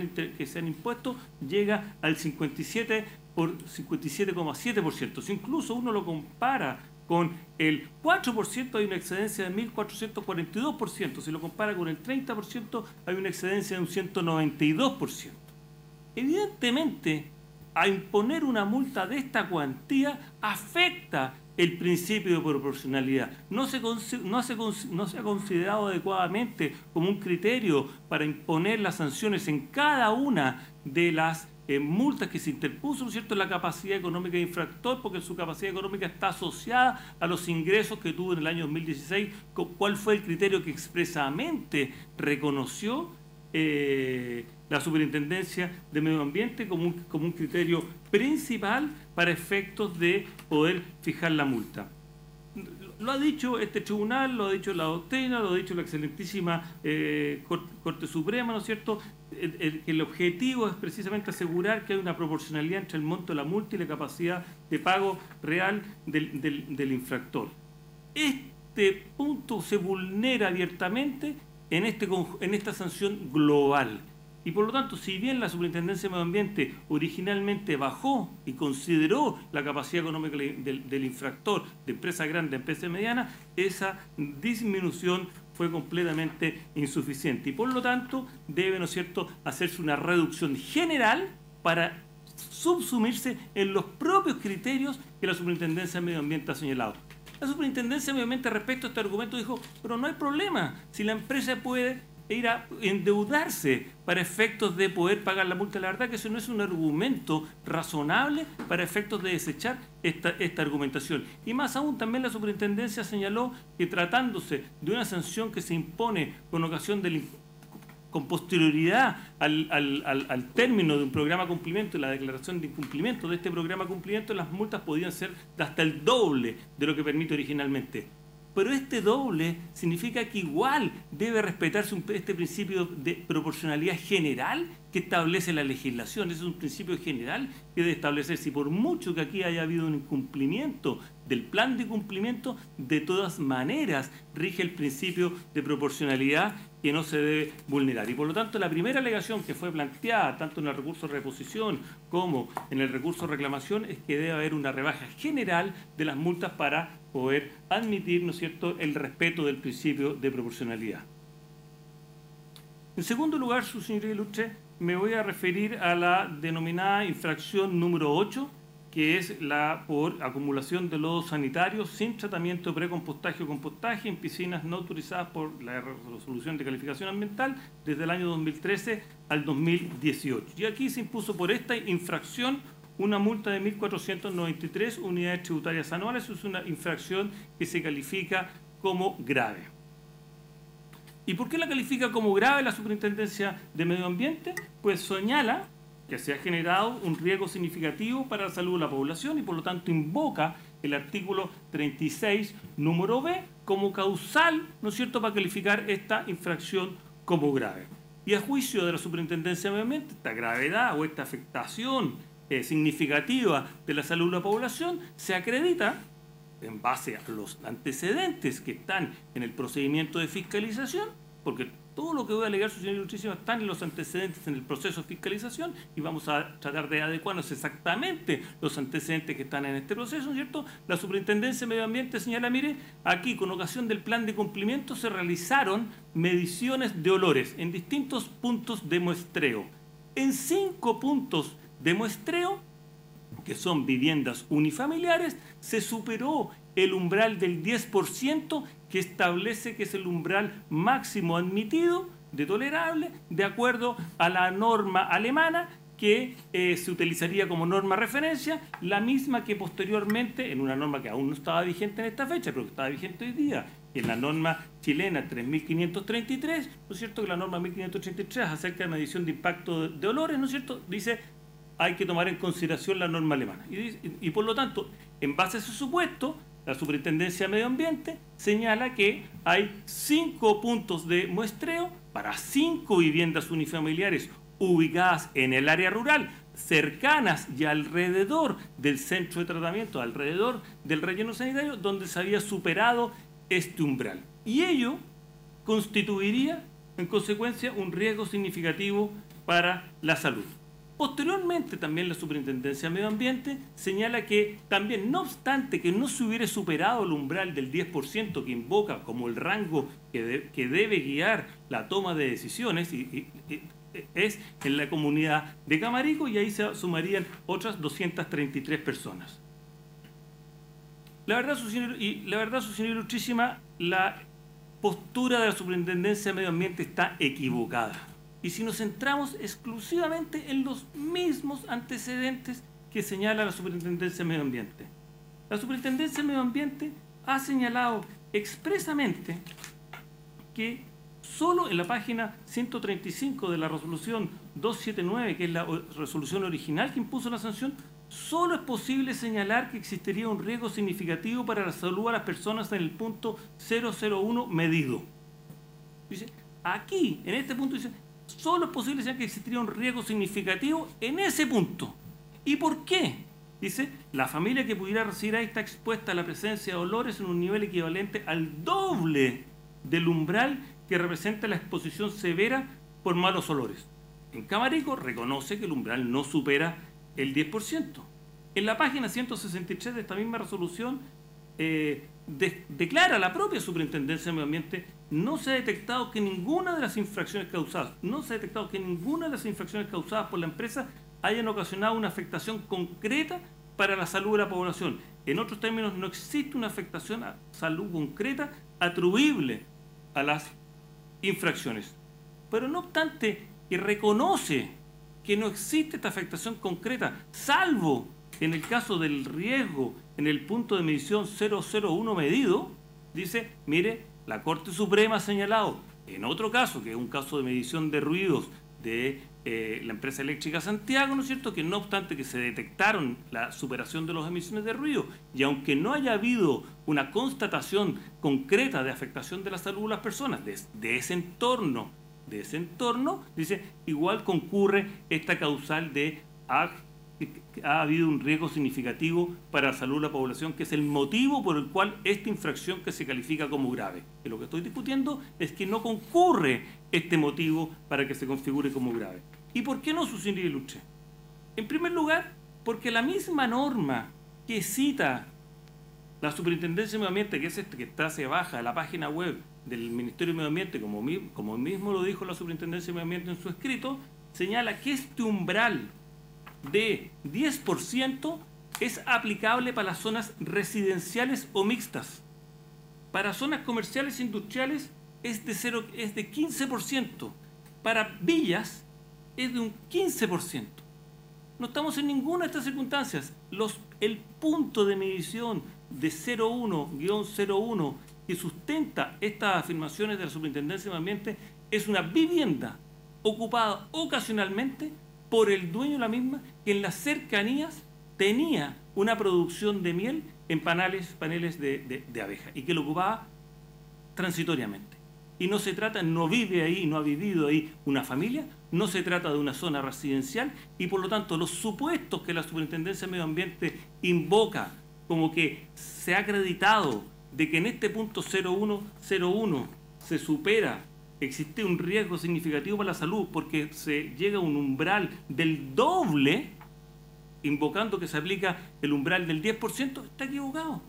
han impuesto llega al 57,7%. Si incluso uno lo compara con el 4%, hay una excedencia de 1.442%. Si lo compara con el 30%, hay una excedencia de un 192%. Evidentemente, a imponer una multa de esta cuantía afecta el principio de proporcionalidad. No se ha considerado adecuadamente como un criterio para imponer las sanciones en cada una de las multas que se interpuso, ¿no es cierto?, la capacidad económica de infractor, porque su capacidad económica está asociada a los ingresos que tuvo en el año 2016. ¿Cuál fue el criterio que expresamente reconoció la Superintendencia de Medio Ambiente como un criterio principal para efectos de poder fijar la multa? Lo ha dicho este tribunal, lo ha dicho la doctrina, lo ha dicho la excelentísima Corte Suprema, ¿no es cierto? El objetivo es precisamente asegurar que hay una proporcionalidad entre el monto de la multa y la capacidad de pago real del infractor. Este punto se vulnera abiertamente en esta sanción global. Y por lo tanto, si bien la Superintendencia de Medio Ambiente originalmente bajó y consideró la capacidad económica del infractor de empresa grande a empresa mediana, esa disminución fue completamente insuficiente. Y por lo tanto, debe, ¿no es cierto?, hacerse una reducción general para subsumirse en los propios criterios que la Superintendencia de Medio Ambiente ha señalado. La Superintendencia de Medio Ambiente respecto a este argumento dijo, pero no hay problema, si la empresa puede ir a endeudarse para efectos de poder pagar la multa. La verdad que eso no es un argumento razonable para efectos de desechar esta argumentación. Y más aún, también la Superintendencia señaló que tratándose de una sanción que se impone con ocasión con posterioridad al término de un programa de cumplimiento y la declaración de incumplimiento de este programa de cumplimiento, las multas podían ser de hasta el doble de lo que permite originalmente. Pero este doble significa que igual debe respetarse este principio de proporcionalidad general que establece la legislación. Ese es un principio general que debe establecerse. Y por mucho que aquí haya habido un incumplimiento del plan de cumplimiento, de todas maneras rige el principio de proporcionalidad que no se debe vulnerar. Y por lo tanto, la primera alegación que fue planteada, tanto en el recurso de reposición como en el recurso de reclamación, es que debe haber una rebaja general de las multas para poder admitir, ¿no es cierto?, el respeto del principio de proporcionalidad. En segundo lugar, su señoría ilustre, me voy a referir a la denominada infracción número 8, que es la por acumulación de lodos sanitarios sin tratamiento de precompostaje o compostaje en piscinas no autorizadas por la resolución de calificación ambiental desde el año 2013 al 2018. Y aquí se impuso por esta infracción una multa de 1.493 unidades tributarias anuales. Es una infracción que se califica como grave. ¿Y por qué la califica como grave la Superintendencia de Medio Ambiente? Pues señala que se ha generado un riesgo significativo para la salud de la población y por lo tanto invoca el artículo 36, número B, como causal, ¿no es cierto?, para calificar esta infracción como grave. Y a juicio de la Superintendencia de Medio Ambiente, esta gravedad o esta afectación significativa de la salud de la población se acredita en base a los antecedentes que están en el procedimiento de fiscalización, porque todo lo que voy a alegar, su señoría ilustrísima, están en los antecedentes en el proceso de fiscalización y vamos a tratar de adecuarnos exactamente los antecedentes que están en este proceso, ¿no es cierto? La Superintendencia de Medio Ambiente señala, mire, aquí con ocasión del plan de cumplimiento se realizaron mediciones de olores en distintos puntos de muestreo. En 5 puntos de muestreo, que son viviendas unifamiliares, se superó el umbral del 10% que establece que es el umbral máximo admitido de tolerable de acuerdo a la norma alemana que se utilizaría como norma referencia, la misma que posteriormente, en una norma que aún no estaba vigente en esta fecha, pero que estaba vigente hoy día, en la norma chilena 3533, ¿no es cierto?, que la norma 1533 acerca de medición de impacto de olores, ¿no es cierto?, dice hay que tomar en consideración la norma alemana. Y por lo tanto, en base a ese supuesto, la Superintendencia de Medio Ambiente señala que hay 5 puntos de muestreo para 5 viviendas unifamiliares ubicadas en el área rural, cercanas y alrededor del centro de tratamiento, alrededor del relleno sanitario, donde se había superado este umbral. Y ello constituiría, en consecuencia, un riesgo significativo para la salud. Posteriormente, también la Superintendencia de Medio Ambiente señala que también, no obstante que no se hubiera superado el umbral del 10% que invoca como el rango que debe guiar la toma de decisiones, es en la comunidad de Camarico, y ahí se sumarían otras 233 personas. La verdad, su señora ilustrísima, la postura de la Superintendencia de Medio Ambiente está equivocada. Y si nos centramos exclusivamente en los mismos antecedentes que señala la Superintendencia de Medio Ambiente. La Superintendencia de Medio Ambiente ha señalado expresamente que solo en la página 135 de la resolución 279, que es la resolución original que impuso la sanción, solo es posible señalar que existiría un riesgo significativo para la salud a las personas en el punto 001 medido. Dice, aquí, en este punto, dice, solo es posible señalar que existiría un riesgo significativo en ese punto. ¿Y por qué? Dice, la familia que pudiera recibir ahí está expuesta a la presencia de olores en un nivel equivalente al doble del umbral que representa la exposición severa por malos olores. En Camarico reconoce que el umbral no supera el 10%. En la página 163 de esta misma resolución declara la propia Superintendencia de Medio Ambiente: no se ha detectado que ninguna de las infracciones causadas por la empresa hayan ocasionado una afectación concreta para la salud de la población. En otros términos, no existe una afectación a salud concreta atribuible a las infracciones. Pero no obstante que reconoce que no existe esta afectación concreta, salvo en el caso del riesgo en el punto de medición 001 medido, dice, mire, la Corte Suprema ha señalado, en otro caso, que es un caso de medición de ruidos de la empresa eléctrica Santiago, ¿no es cierto?, que no obstante que se detectaron la superación de las emisiones de ruido, y aunque no haya habido una constatación concreta de afectación de la salud de las personas, de ese entorno, dice, igual concurre esta causal de ha habido un riesgo significativo para la salud de la población, que es el motivo por el cual esta infracción que se califica como grave. Y lo que estoy discutiendo es que no concurre este motivo para que se configure como grave. ¿Y por qué no, su señoría ilustre? En primer lugar, porque la misma norma que cita la Superintendencia de Medio Ambiente, que es que está hacia abajo de la página web del Ministerio de Medio Ambiente, como mismo lo dijo la Superintendencia de Medio Ambiente en su escrito, señala que este umbral de 10% es aplicable para las zonas residenciales o mixtas. Para zonas comerciales e industriales es de 15%. Para villas es de un 15%. No estamos en ninguna de estas circunstancias. El punto de medición de 01-01 que sustenta estas afirmaciones de la Superintendencia de Medio Ambiente es una vivienda ocupada ocasionalmente por el dueño de la misma, que en las cercanías tenía una producción de miel en paneles de abeja y que lo ocupaba transitoriamente. Y no se trata, no vive ahí, no ha vivido ahí una familia, no se trata de una zona residencial y por lo tanto los supuestos que la Superintendencia de Medio Ambiente invoca como que se ha acreditado de que en este punto 0101 se supera, existe un riesgo significativo para la salud porque se llega a un umbral del doble, invocando que se aplica el umbral del 10%, está equivocado.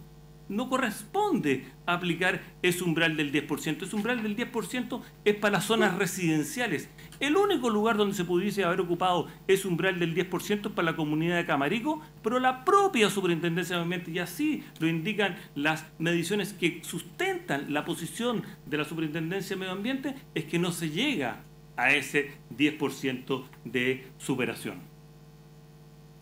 No corresponde aplicar ese umbral del 10%. Ese umbral del 10% es para las zonas residenciales. El único lugar donde se pudiese haber ocupado ese umbral del 10% es para la comunidad de Camarico, pero la propia Superintendencia de Medio Ambiente, y así lo indican las mediciones que sustentan la posición de la Superintendencia de Medio Ambiente, es que no se llega a ese 10% de superación.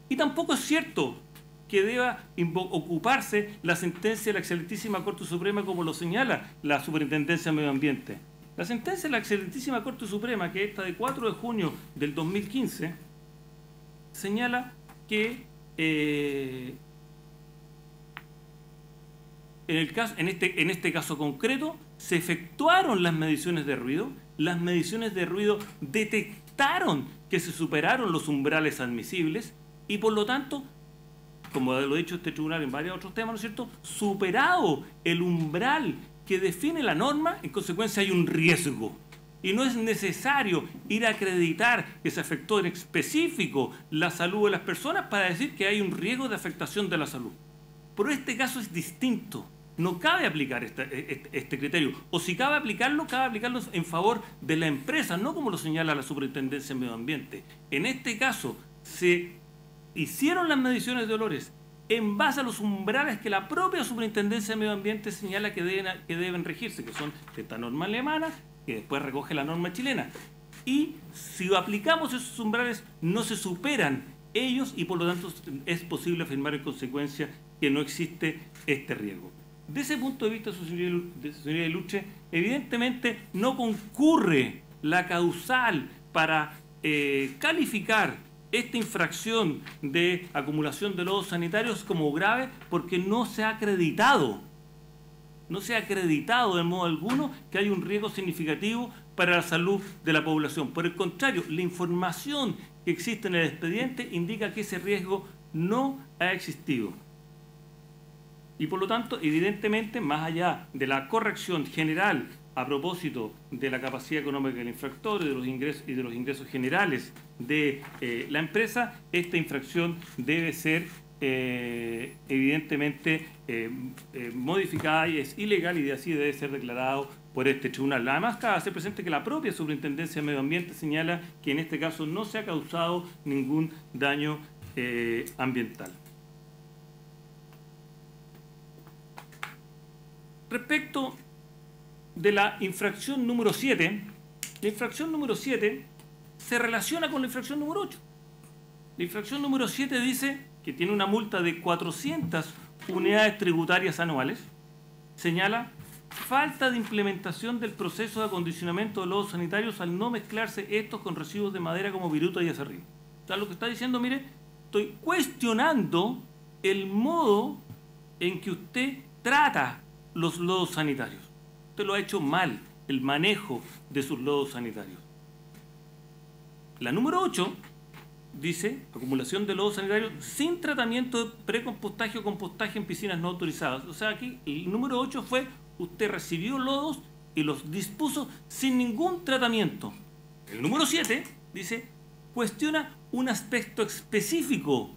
Y tampoco es cierto que deba ocuparse la sentencia de la excelentísima Corte Suprema como lo señala la Superintendencia de Medio Ambiente. La sentencia de la excelentísima Corte Suprema, que es esta de 4 de junio del 2015, señala que en este caso concreto se efectuaron las mediciones de ruido. Las mediciones de ruido detectaron que se superaron los umbrales admisibles y por lo tanto, como lo ha dicho este tribunal en varios otros temas, ¿no es cierto?, superado el umbral que define la norma, en consecuencia hay un riesgo. Y no es necesario ir a acreditar que se afectó en específico la salud de las personas para decir que hay un riesgo de afectación de la salud. Pero este caso es distinto. No cabe aplicar este criterio. O si cabe aplicarlo en favor de la empresa, no como lo señala la Superintendencia de Medio Ambiente. En este caso, se hicieron las mediciones de olores en base a los umbrales que la propia Superintendencia de Medio Ambiente señala que deben regirse, que son esta norma alemana, que después recoge la norma chilena. Y si aplicamos esos umbrales, no se superan ellos y por lo tanto es posible afirmar en consecuencia que no existe este riesgo. De ese punto de vista, su señoría ilustre, evidentemente no concurre la causal para calificar esta infracción de acumulación de lodos sanitarios como grave porque no se ha acreditado de modo alguno que hay un riesgo significativo para la salud de la población. Por el contrario, la información que existe en el expediente indica que ese riesgo no ha existido. Y por lo tanto, evidentemente, más allá de la corrección general a propósito de la capacidad económica del infractor y de los ingresos generales de la empresa, esta infracción debe ser evidentemente modificada y es ilegal y así debe ser declarado por este tribunal. Además, cabe hacer presente que la propia Superintendencia de Medio Ambiente señala que en este caso no se ha causado ningún daño ambiental. Respecto de la infracción número 7, la infracción número 7 se relaciona con la infracción número 8. La infracción número 7 dice que tiene una multa de 400 unidades tributarias anuales. Señala falta de implementación del proceso de acondicionamiento de lodos sanitarios al no mezclarse estos con residuos de madera como viruta y acerrín. O sea, lo que está diciendo, mire, estoy cuestionando el modo en que usted trata los lodos sanitarios. Usted lo ha hecho mal, el manejo de sus lodos sanitarios. La número 8 dice acumulación de lodos sanitarios sin tratamiento de precompostaje o compostaje en piscinas no autorizadas. O sea, aquí el número 8 fue usted recibió lodos y los dispuso sin ningún tratamiento. El número 7 dice cuestiona un aspecto específico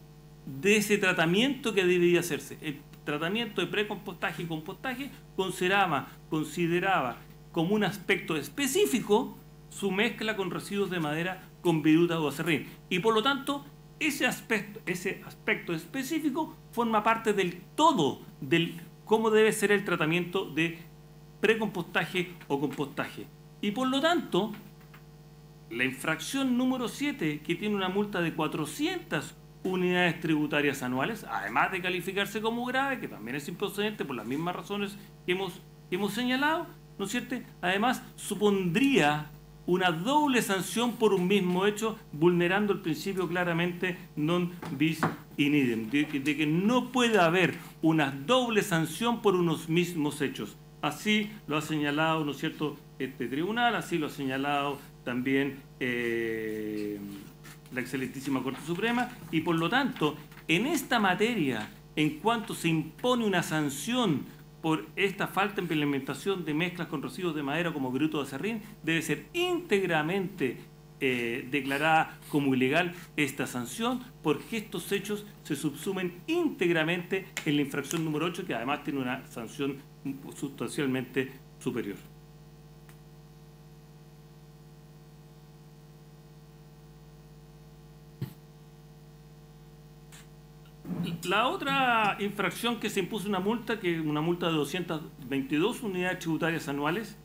de ese tratamiento que debería hacerse. El tratamiento de precompostaje y compostaje consideraba como un aspecto específico su mezcla con residuos de madera con viruta o acerrín. Y por lo tanto, ese aspecto específico forma parte del todo del cómo debe ser el tratamiento de precompostaje o compostaje. Y por lo tanto, la infracción número 7, que tiene una multa de 400 unidades tributarias anuales, además de calificarse como grave, que también es improcedente por las mismas razones que hemos señalado, ¿no es cierto? Además, supondría una doble sanción por un mismo hecho, vulnerando el principio claramente non bis in idem, de que no puede haber una doble sanción por unos mismos hechos. Así lo ha señalado, ¿no es cierto?, este tribunal, así lo ha señalado también la excelentísima Corte Suprema, y por lo tanto, en esta materia, en cuanto se impone una sanción por esta falta de implementación de mezclas con residuos de madera como viruta o acerrín, debe ser íntegramente declarada como ilegal esta sanción, porque estos hechos se subsumen íntegramente en la infracción número 8, que además tiene una sanción sustancialmente superior. La otra infracción que se impuso una multa de 222 unidades tributarias anuales,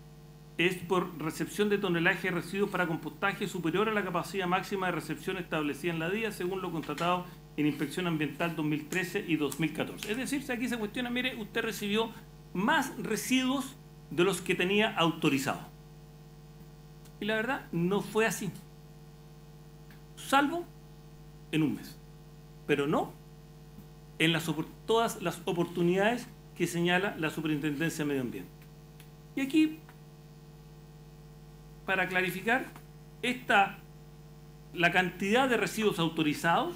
es por recepción de tonelaje de residuos para compostaje superior a la capacidad máxima de recepción establecida en la DIA, según lo constatado en Inspección Ambiental 2013 y 2014. Es decir, aquí se cuestiona, mire, usted recibió más residuos de los que tenía autorizado. Y la verdad, no fue así. Salvo en un mes. Pero no en todas las oportunidades que señala la Superintendencia de Medio Ambiente. Y aquí, para clarificar, la cantidad de residuos autorizados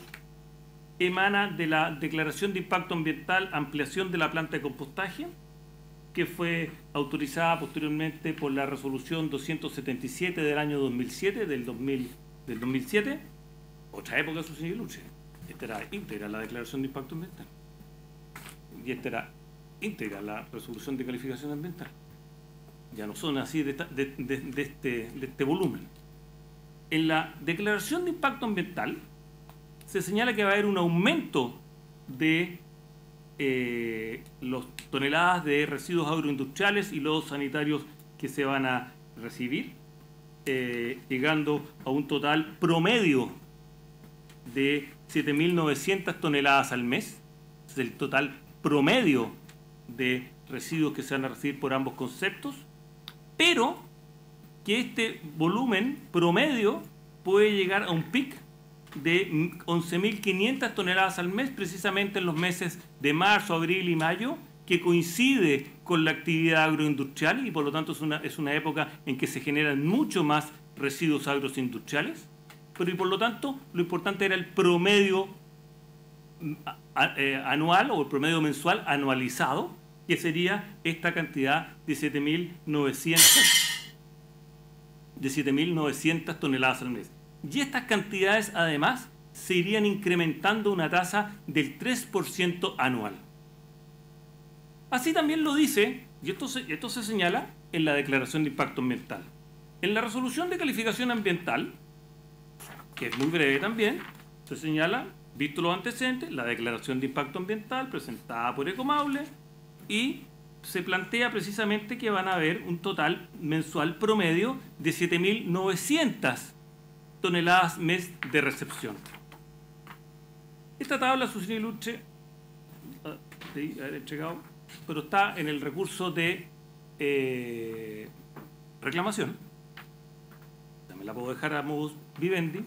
emana de la Declaración de Impacto Ambiental Ampliación de la Planta de Compostaje, que fue autorizada posteriormente por la Resolución 277 del año 2007, del 2007, otra época, su señor Luche. Esta era íntegra la Declaración de Impacto Ambiental. Y esta era íntegra la Resolución de Calificación Ambiental. Ya no son así de este volumen. En la Declaración de Impacto Ambiental se señala que va a haber un aumento de las toneladas de residuos agroindustriales y lodos sanitarios que se van a recibir, llegando a un total promedio de 7.900 toneladas al mes. Es el total promedio de residuos que se van a recibir por ambos conceptos, pero que este volumen promedio puede llegar a un pic de 11.500 toneladas al mes, precisamente en los meses de marzo, abril y mayo, que coincide con la actividad agroindustrial y por lo tanto es una época en que se generan mucho más residuos agroindustriales, pero y por lo tanto lo importante era el promedio anual o el promedio mensual anualizado, que sería esta cantidad de 7.900 toneladas al mes. Y estas cantidades, además, se irían incrementando una tasa del 3% anual. Así también lo dice, y esto se señala en la Declaración de Impacto Ambiental. En la Resolución de Calificación Ambiental, que es muy breve también, se señala, visto los antecedentes, la Declaración de Impacto Ambiental presentada por Ecomaule y se plantea precisamente que van a haber un total mensual promedio de 7.900 toneladas mes de recepción. Esta tabla, su señor Ilustre, haber entregado, pero está en el recurso de reclamación. Me la puedo dejar a modus vivendi.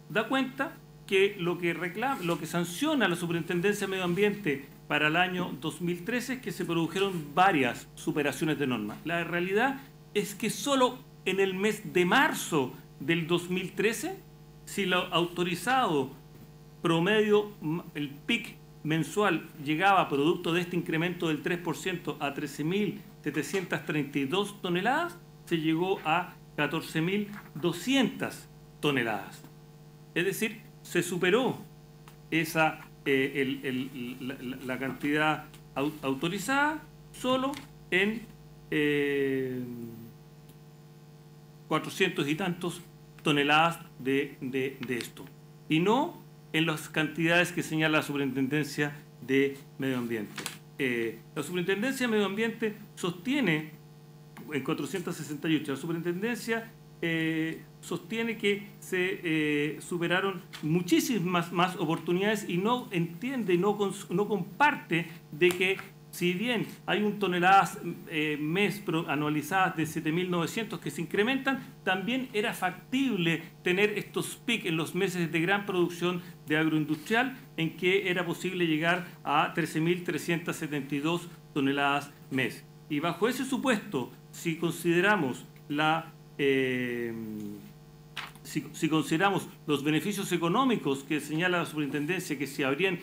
Da cuenta que lo que sanciona la Superintendencia de Medio Ambiente para el año 2013 es que se produjeron varias superaciones de normas. La realidad es que solo en el mes de marzo del 2013, si lo autorizado promedio, el PIC mensual llegaba, producto de este incremento del 3%, a 13.732 toneladas, se llegó a 14.200 toneladas. Es decir, se superó esa la cantidad autorizada solo en 400 y tantos toneladas de esto, y no en las cantidades que señala la Superintendencia de Medio Ambiente. La Superintendencia de Medio Ambiente sostiene, en 468, la Superintendencia sostiene que se superaron muchísimas más oportunidades y no entiende, no comparte de que si bien hay un toneladas mes anualizadas de 7.900 que se incrementan, también era factible tener estos PIC en los meses de gran producción de agroindustrial, en que era posible llegar a 13.372 toneladas mes. Y bajo ese supuesto, si consideramos si consideramos los beneficios económicos que señala la Superintendencia, que se habrían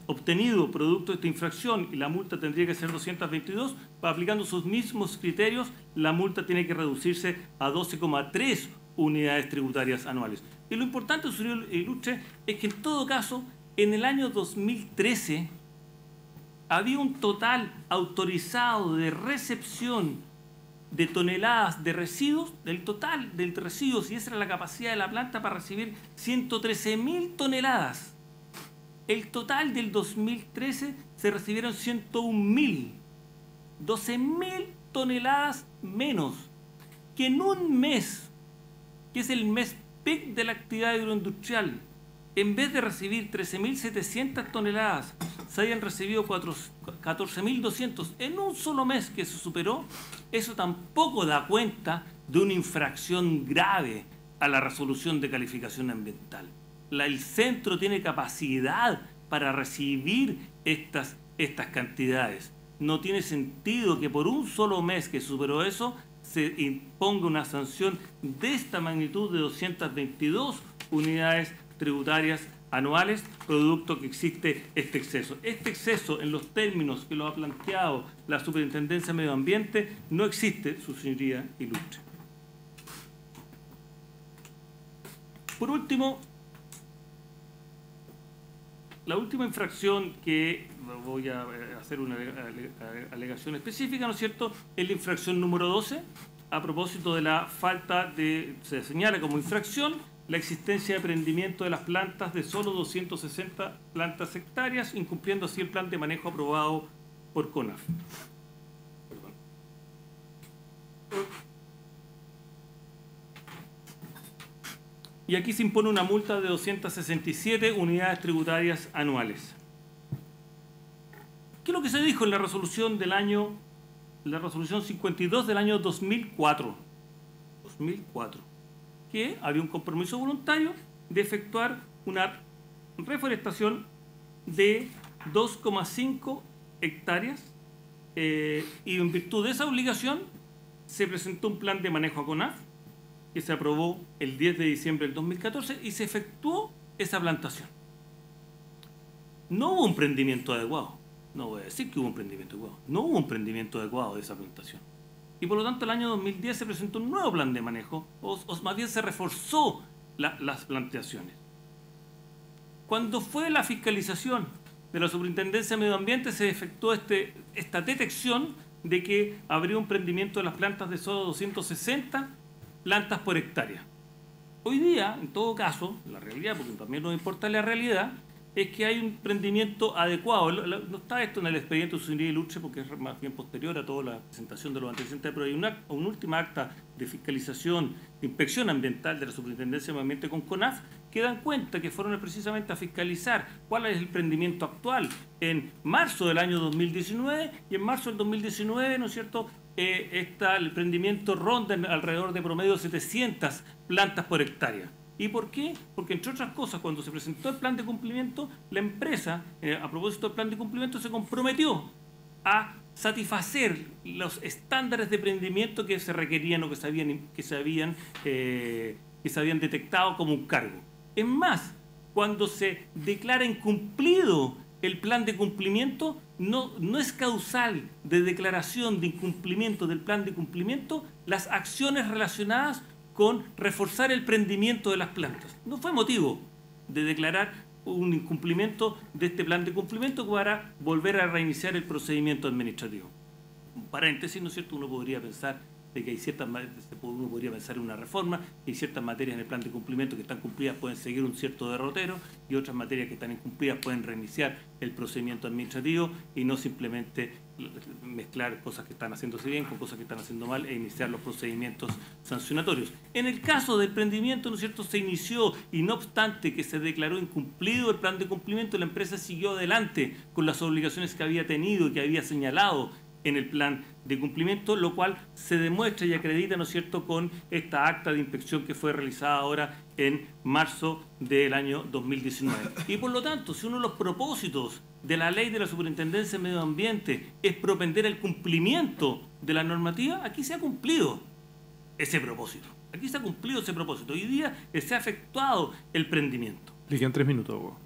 obtenido producto de esta infracción, y la multa tendría que ser 222, aplicando sus mismos criterios, la multa tiene que reducirse a 12,3 unidades tributarias anuales. Y lo importante, señor Ilustre, es que en todo caso, en el año 2013, había un total autorizado de recepción de toneladas de residuos, del total de residuos, y esa era la capacidad de la planta para recibir 113.000 toneladas. El total del 2013 se recibieron 101.000, 12.000 toneladas menos que en un mes, que es el mes PIC de la actividad agroindustrial. En vez de recibir 13.700 toneladas, se hayan recibido 14.200 en un solo mes que se superó. Eso tampoco da cuenta de una infracción grave a la resolución de calificación ambiental. El centro tiene capacidad para recibir estas cantidades. No tiene sentido que por un solo mes que superó eso se imponga una sanción de esta magnitud de 222 unidades tributarias anuales, producto que existe este exceso. Este exceso, en los términos que lo ha planteado la Superintendencia de Medio Ambiente, no existe, su señoría Ilustre. Por último, la última infracción que voy a hacer una alegación específica, ¿no es cierto?, es la infracción número 12, a propósito de la falta de, se señala como infracción, la existencia de prendimiento de las plantas de solo 260 plantas hectáreas, incumpliendo así el plan de manejo aprobado por CONAF. Perdón. Y aquí se impone una multa de 267 unidades tributarias anuales. ¿Qué es lo que se dijo en la resolución del año, la resolución 52 del año 2004? 2004. Que había un compromiso voluntario de efectuar una reforestación de 2,5 hectáreas y en virtud de esa obligación se presentó un plan de manejo a CONAF que se aprobó el 10 de diciembre del 2014 y se efectuó esa plantación. No hubo un prendimiento adecuado, no voy a decir que hubo un prendimiento adecuado, no hubo un prendimiento adecuado de esa plantación. Y por lo tanto, el año 2010 se presentó un nuevo plan de manejo, o más bien se reforzó las plantaciones. Cuando fue la fiscalización de la Superintendencia de Medio Ambiente, se efectuó esta detección de que habría un prendimiento de las plantas de solo 260 plantas por hectárea. Hoy día, en todo caso, la realidad, porque también nos importa la realidad, es que hay un emprendimiento adecuado. No está esto en el expediente de Señoría Ilustre porque es más bien posterior a toda la presentación de los antecedentes, pero hay una última acta de fiscalización, de inspección ambiental de la Superintendencia de Medio Ambiente con CONAF, que dan cuenta que fueron precisamente a fiscalizar cuál es el emprendimiento actual en marzo del año 2019, y en marzo del 2019, ¿no es cierto?, el emprendimiento ronda alrededor de promedio 700 plantas por hectárea. ¿Y por qué? Porque, entre otras cosas, cuando se presentó el plan de cumplimiento, la empresa, a propósito del plan de cumplimiento, se comprometió a satisfacer los estándares de emprendimiento que se requerían o que se habían detectado como un cargo. Es más, cuando se declara incumplido el plan de cumplimiento, no es causal de declaración de incumplimiento del plan de cumplimiento las acciones relacionadas con reforzar el prendimiento de las plantas. No fue motivo de declarar un incumplimiento de este plan de cumplimiento para volver a reiniciar el procedimiento administrativo. Un paréntesis, ¿no es cierto? Uno podría pensar de que uno podría pensar en una reforma, que hay ciertas materias en el plan de cumplimiento que están cumplidas pueden seguir un cierto derrotero y otras materias que están incumplidas pueden reiniciar el procedimiento administrativo y no simplemente mezclar cosas que están haciéndose bien con cosas que están haciendo mal e iniciar los procedimientos sancionatorios. En el caso del emprendimiento, ¿no es cierto?, se inició y no obstante que se declaró incumplido el plan de cumplimiento, la empresa siguió adelante con las obligaciones que había tenido y que había señalado en el plan de cumplimiento, lo cual se demuestra y acredita, ¿no es cierto?, con esta acta de inspección que fue realizada ahora en marzo del año 2019. Y por lo tanto, si uno de los propósitos de la ley de la Superintendencia de Medio Ambiente es propender el cumplimiento de la normativa, aquí se ha cumplido ese propósito. Aquí se ha cumplido ese propósito. Hoy día se ha efectuado el prendimiento. Le quedan 3 minutos, Hugo.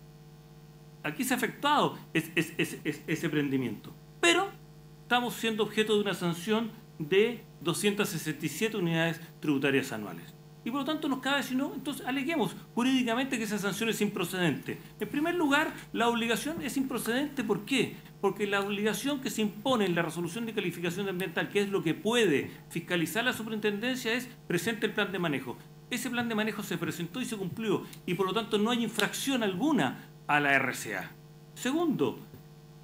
Aquí se ha efectuado ese prendimiento. Pero estamos siendo objeto de una sanción de 267 unidades tributarias anuales. Y por lo tanto nos cabe, si no, entonces aleguemos jurídicamente que esa sanción es improcedente. En primer lugar, la obligación es improcedente. ¿Por qué? Porque la obligación que se impone en la resolución de calificación ambiental, que es lo que puede fiscalizar la superintendencia, es presente el plan de manejo. Ese plan de manejo se presentó y se cumplió, y por lo tanto no hay infracción alguna a la RCA. Segundo,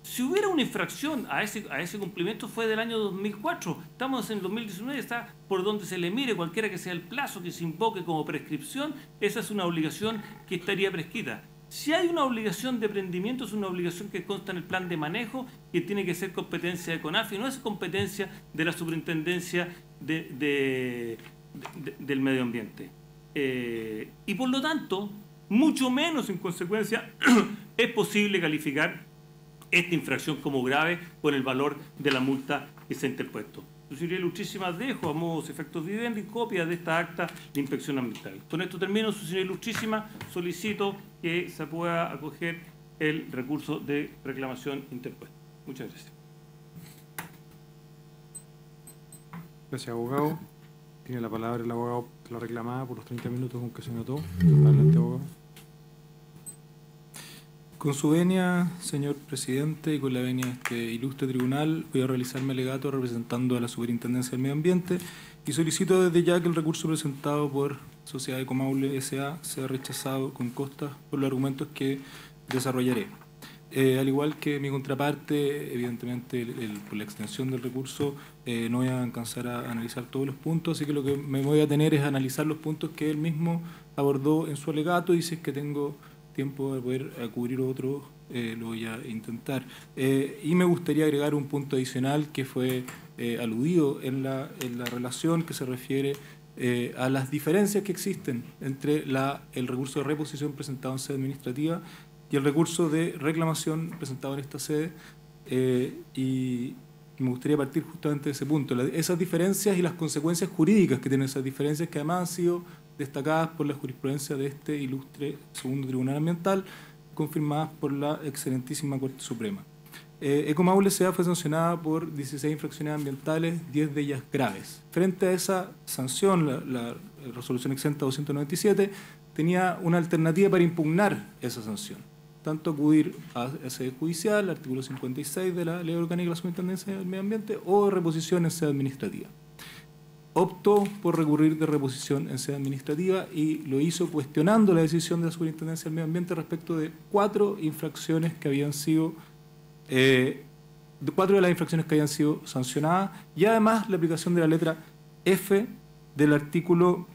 si hubiera una infracción a ese cumplimiento fue del año 2004, estamos en 2019, está por donde se le mire, cualquiera que sea el plazo que se invoque como prescripción, esa es una obligación que estaría prescrita. Si hay una obligación de prendimiento, es una obligación que consta en el plan de manejo, que tiene que ser competencia de CONAF y no es competencia de la Superintendencia del Medio Ambiente. Y por lo tanto, mucho menos en consecuencia, es posible calificar esta infracción como grave con el valor de la multa que se ha interpuesto. Su señoría ilustrísima, dejo a modos efectos vivendi copia de esta acta de inspección ambiental. Con esto termino, su señoría ilustrísima, solicito que se pueda acoger el recurso de reclamación interpuesto. Muchas gracias. Gracias, abogado. Tiene la palabra el abogado que la reclamada por los 30 minutos con que se notó. Adelante, abogado. Con su venia, señor presidente, y con la venia de este ilustre tribunal, voy a realizarme alegato representando a la Superintendencia del Medio Ambiente y solicito desde ya que el recurso presentado por Sociedad Ecomaule S.A. sea rechazado con costas por los argumentos que desarrollaré. Al igual que mi contraparte, evidentemente por la extensión del recurso no voy a alcanzar a analizar todos los puntos, así que lo que me voy a tener es analizar los puntos que él mismo abordó en su alegato, y si es que tengo tiempo de poder cubrir otro, lo voy a intentar. Y me gustaría agregar un punto adicional que fue aludido en la relación, que se refiere a las diferencias que existen entre el recurso de reposición presentado en sede administrativa y el recurso de reclamación presentado en esta sede, y me gustaría partir justamente de ese punto, esas diferencias y las consecuencias jurídicas que tienen esas diferencias, que además han sido destacadas por la jurisprudencia de este ilustre segundo tribunal ambiental, confirmadas por la excelentísima Corte Suprema. Ecomaule S.A. fue sancionada por 16 infracciones ambientales, 10 de ellas graves. Frente a esa sanción, la resolución exenta 297 tenía una alternativa para impugnar esa sanción, tanto acudir a sede judicial, artículo 56 de la Ley Orgánica de la Superintendencia del Medio Ambiente, o reposición en sede administrativa. optó por recurrir de reposición en sede administrativa y lo hizo cuestionando la decisión de la Superintendencia del Medio Ambiente respecto de 4 infracciones que habían sido, de 4 de las infracciones que habían sido sancionadas, y además la aplicación de la letra F del artículo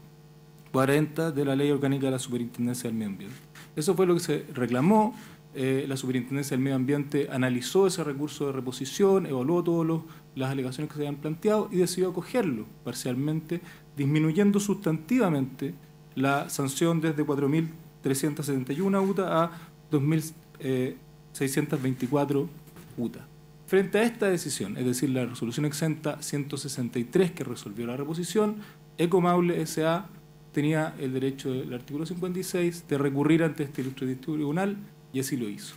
40 de la Ley Orgánica de la Superintendencia del Medio Ambiente. Eso fue lo que se reclamó. La Superintendencia del Medio Ambiente analizó ese recurso de reposición, evaluó todas las alegaciones que se habían planteado y decidió acogerlo parcialmente, disminuyendo sustantivamente la sanción desde 4.371 UTA a 2.624 UTA. Frente a esta decisión, es decir, la resolución exenta 163 que resolvió la reposición, Ecomaule S.A. tenía el derecho del artículo 56 de recurrir ante este ilustre tribunal, y así lo hizo.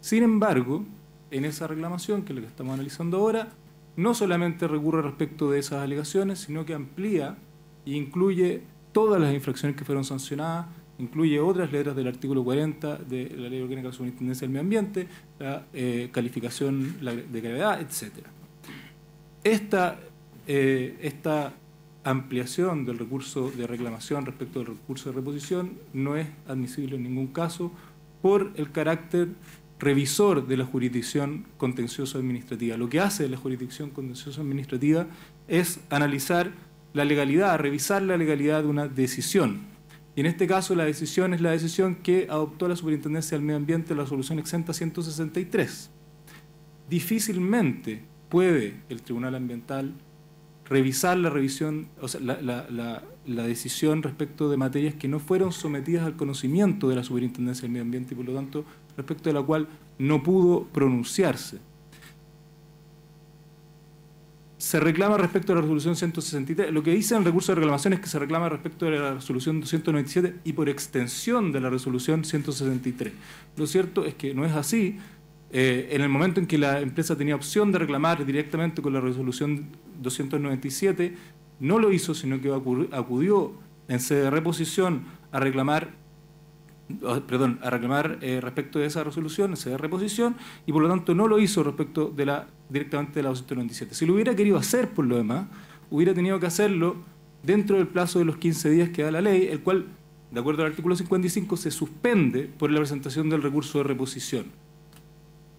Sin embargo, en esa reclamación, que es lo que estamos analizando ahora, no solamente recurre respecto de esas alegaciones, sino que amplía e incluye todas las infracciones que fueron sancionadas, incluye otras letras del artículo 40 de la Ley Orgánica de la Superintendencia del Medio Ambiente, la calificación de gravedad, etc. Esta ampliación del recurso de reclamación respecto del recurso de reposición no es admisible en ningún caso por el carácter revisor de la jurisdicción contencioso administrativa. Lo que hace la jurisdicción contencioso administrativa es analizar la legalidad, revisar la legalidad de una decisión. Y en este caso la decisión es la decisión que adoptó la Superintendencia del Medio Ambiente, la resolución exenta 163. Difícilmente puede el Tribunal Ambiental revisar la revisión, o sea, la decisión respecto de materias que no fueron sometidas al conocimiento de la Superintendencia del Medio Ambiente y por lo tanto respecto de la cual no pudo pronunciarse. Se reclama respecto a la resolución 163. Lo que dice en el recurso de reclamación es que se reclama respecto de la resolución 297 y por extensión de la resolución 163. Lo cierto es que no es así. En el momento en que la empresa tenía opción de reclamar directamente con la resolución 297, no lo hizo, sino que acudió en sede de reposición a reclamar respecto de esa resolución, en sede de reposición, y por lo tanto no lo hizo respecto de directamente de la 297. Si lo hubiera querido hacer por lo demás, hubiera tenido que hacerlo dentro del plazo de los 15 días que da la ley, el cual, de acuerdo al artículo 55, se suspende por la presentación del recurso de reposición.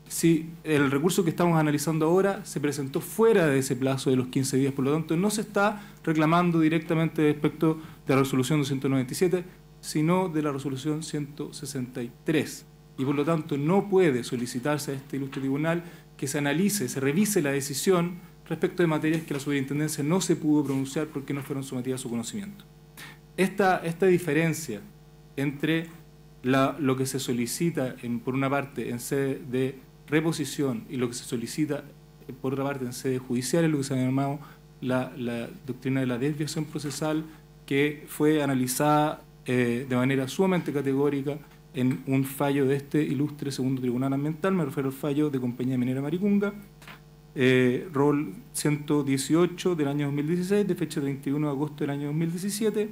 Si el recurso que estamos analizando ahora se presentó fuera de ese plazo de los 15 días, por lo tanto no se está reclamando directamente respecto de la resolución 297, sino de la resolución 163. Y por lo tanto no puede solicitarse a este ilustre tribunal que se analice, se revise la decisión respecto de materias que la superintendencia no se pudo pronunciar porque no fueron sometidas a su conocimiento. Esta diferencia entre lo que se solicita, por una parte, en sede de reposición y lo que se solicita, por otra parte, en sede judicial, es lo que se ha llamado la doctrina de la desviación procesal, que fue analizada de manera sumamente categórica en un fallo de este ilustre segundo tribunal ambiental. Me refiero al fallo de Compañía Minera Maricunga, rol 118 del año 2016, de fecha 31 de agosto del año 2017,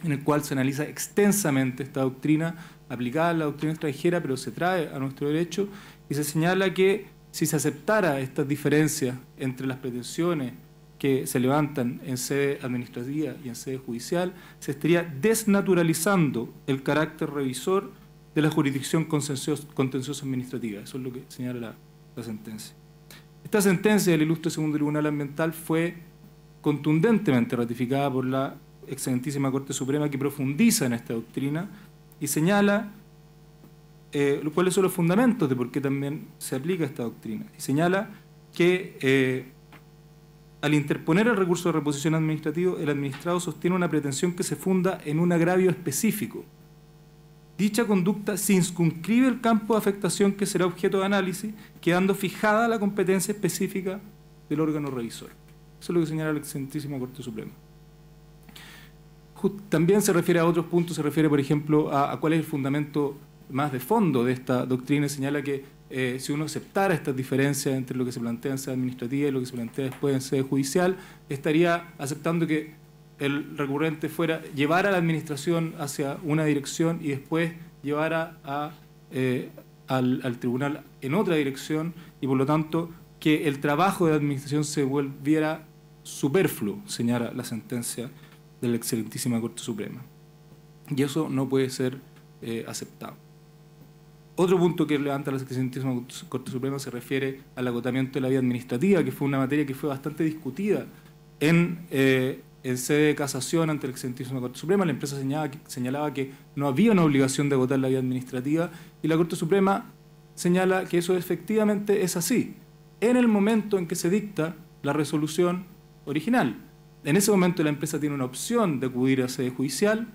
en el cual se analiza extensamente esta doctrina aplicada a la doctrina extranjera, pero se trae a nuestro derecho, y se señala que si se aceptara estas diferencias entre las pretensiones que se levantan en sede administrativa y en sede judicial, se estaría desnaturalizando el carácter revisor de la jurisdicción contenciosa administrativa. Eso es lo que señala la sentencia. Esta sentencia del ilustre segundo tribunal ambiental fue contundentemente ratificada por la excelentísima Corte Suprema, que profundiza en esta doctrina y señala cuáles son los fundamentos de por qué también se aplica esta doctrina. Y señala que al interponer el recurso de reposición administrativo, el administrado sostiene una pretensión que se funda en un agravio específico. Dicha conducta circunscribe el campo de afectación que será objeto de análisis, quedando fijada la competencia específica del órgano revisor. Eso es lo que señala la excelentísima Corte Suprema. También se refiere a otros puntos, se refiere, por ejemplo, a cuál es el fundamento más de fondo de esta doctrina, y señala que si uno aceptara estas diferencias entre lo que se plantea en sede administrativa y lo que se plantea después en sede judicial, estaría aceptando que el recurrente llevara a la administración hacia una dirección y después llevara al tribunal en otra dirección, y por lo tanto que el trabajo de la administración se volviera superfluo, señala la sentencia de la excelentísima Corte Suprema. Y eso no puede ser aceptado. Otro punto que levanta la excelentísima Corte Suprema se refiere al agotamiento de la vía administrativa, que fue una materia que fue bastante discutida en sede de casación ante la excelentísima Corte Suprema. La empresa señalaba que no había una obligación de agotar la vía administrativa y la Corte Suprema señala que eso efectivamente es así, en el momento en que se dicta la resolución original. En ese momento la empresa tiene una opción de acudir a sede judicial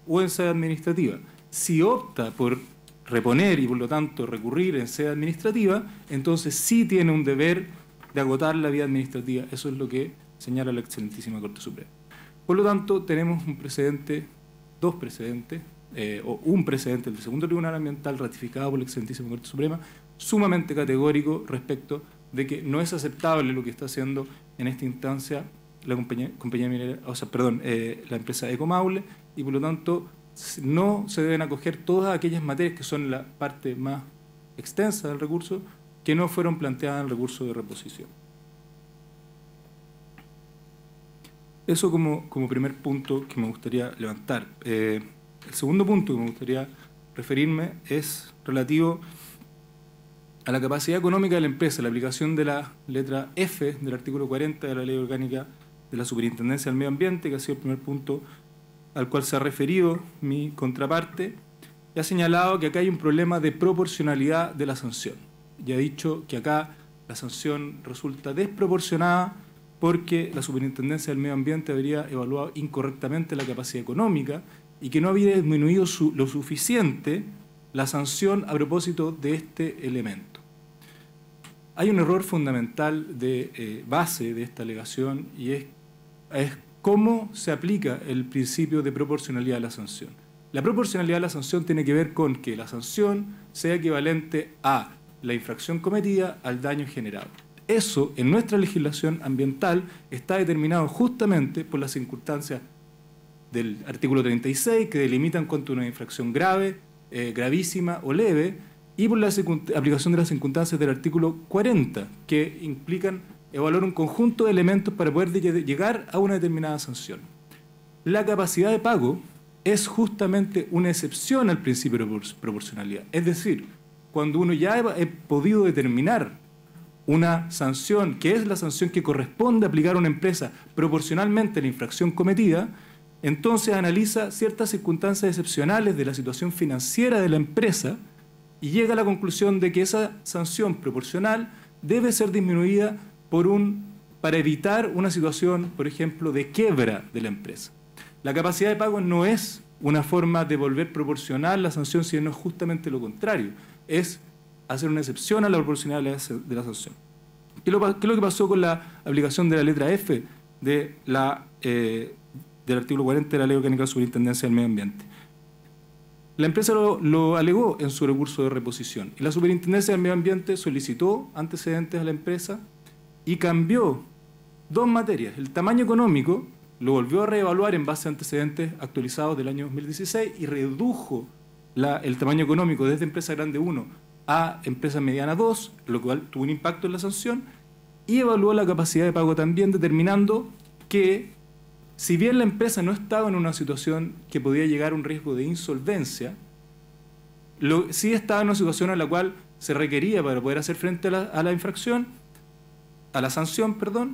o en sede administrativa. Si opta por reponer y por lo tanto recurrir en sede administrativa, entonces sí tiene un deber de agotar la vía administrativa. Eso es lo que señala la excelentísima Corte Suprema. Por lo tanto, tenemos un precedente, dos precedentes, o un precedente del segundo Tribunal Ambiental ratificado por la excelentísima Corte Suprema, sumamente categórico respecto de que no es aceptable lo que está haciendo en esta instancia la compañía minera, la empresa Ecomaule, y por lo tanto no se deben acoger todas aquellas materias que son la parte más extensa del recurso que no fueron planteadas en el recurso de reposición. Eso como primer punto que me gustaría levantar. El segundo punto que me gustaría referirme es relativo a la capacidad económica de la empresa, la aplicación de la letra F del artículo 40 de la Ley Orgánica de la Superintendencia del Medio Ambiente, que ha sido el primer punto al cual se ha referido mi contraparte, y ha señalado que acá hay un problema de proporcionalidad de la sanción. Y ha dicho que acá la sanción resulta desproporcionada porque la Superintendencia del Medio Ambiente habría evaluado incorrectamente la capacidad económica y que no había disminuido lo suficiente la sanción a propósito de este elemento. Hay un error fundamental de base de esta alegación y es cómo se aplica el principio de proporcionalidad de la sanción. La proporcionalidad de la sanción tiene que ver con que la sanción sea equivalente a la infracción cometida al daño generado. Eso, en nuestra legislación ambiental, está determinado justamente por las circunstancias del artículo 36, que delimitan cuánto una infracción grave, gravísima o leve, y por la aplicación de las circunstancias del artículo 40, que implican evaluar un conjunto de elementos para poder llegar a una determinada sanción. La capacidad de pago es justamente una excepción al principio de proporcionalidad. Es decir, cuando uno ya ha podido determinar una sanción, que es la sanción que corresponde aplicar a una empresa proporcionalmente a la infracción cometida, entonces analiza ciertas circunstancias excepcionales de la situación financiera de la empresa y llega a la conclusión de que esa sanción proporcional debe ser disminuida para evitar una situación, por ejemplo, de quiebra de la empresa. La capacidad de pago no es una forma de volver proporcional la sanción, sino justamente lo contrario, es hacer una excepción a la proporcionalidad de la sanción. ¿Qué es lo que pasó con la aplicación de la letra F del artículo 40 de la Ley Orgánica de la Superintendencia del Medio Ambiente? La empresa lo alegó en su recurso de reposición y la Superintendencia del Medio Ambiente solicitó antecedentes a la empresa y cambió dos materias. El tamaño económico lo volvió a reevaluar en base a antecedentes actualizados del año 2016 y redujo el tamaño económico desde empresa grande 1 a empresa mediana 2, lo cual tuvo un impacto en la sanción, y evaluó la capacidad de pago también, determinando que si bien la empresa no estaba en una situación que podía llegar a un riesgo de insolvencia, sí estaba en una situación en la cual se requería para poder hacer frente a la sanción,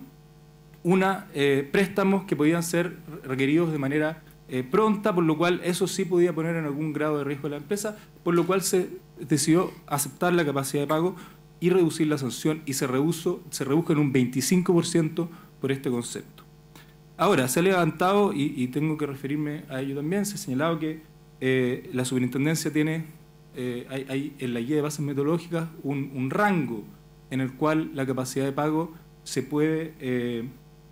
préstamos que podían ser requeridos de manera pronta, por lo cual eso sí podía poner en algún grado de riesgo a la empresa, por lo cual se decidió aceptar la capacidad de pago y reducir la sanción, y se redujo en un 25% por este concepto. Ahora, se ha levantado, y tengo que referirme a ello también, se ha señalado que la superintendencia tiene, hay en la guía de bases metodológicas un rango en el cual la capacidad de pago se puede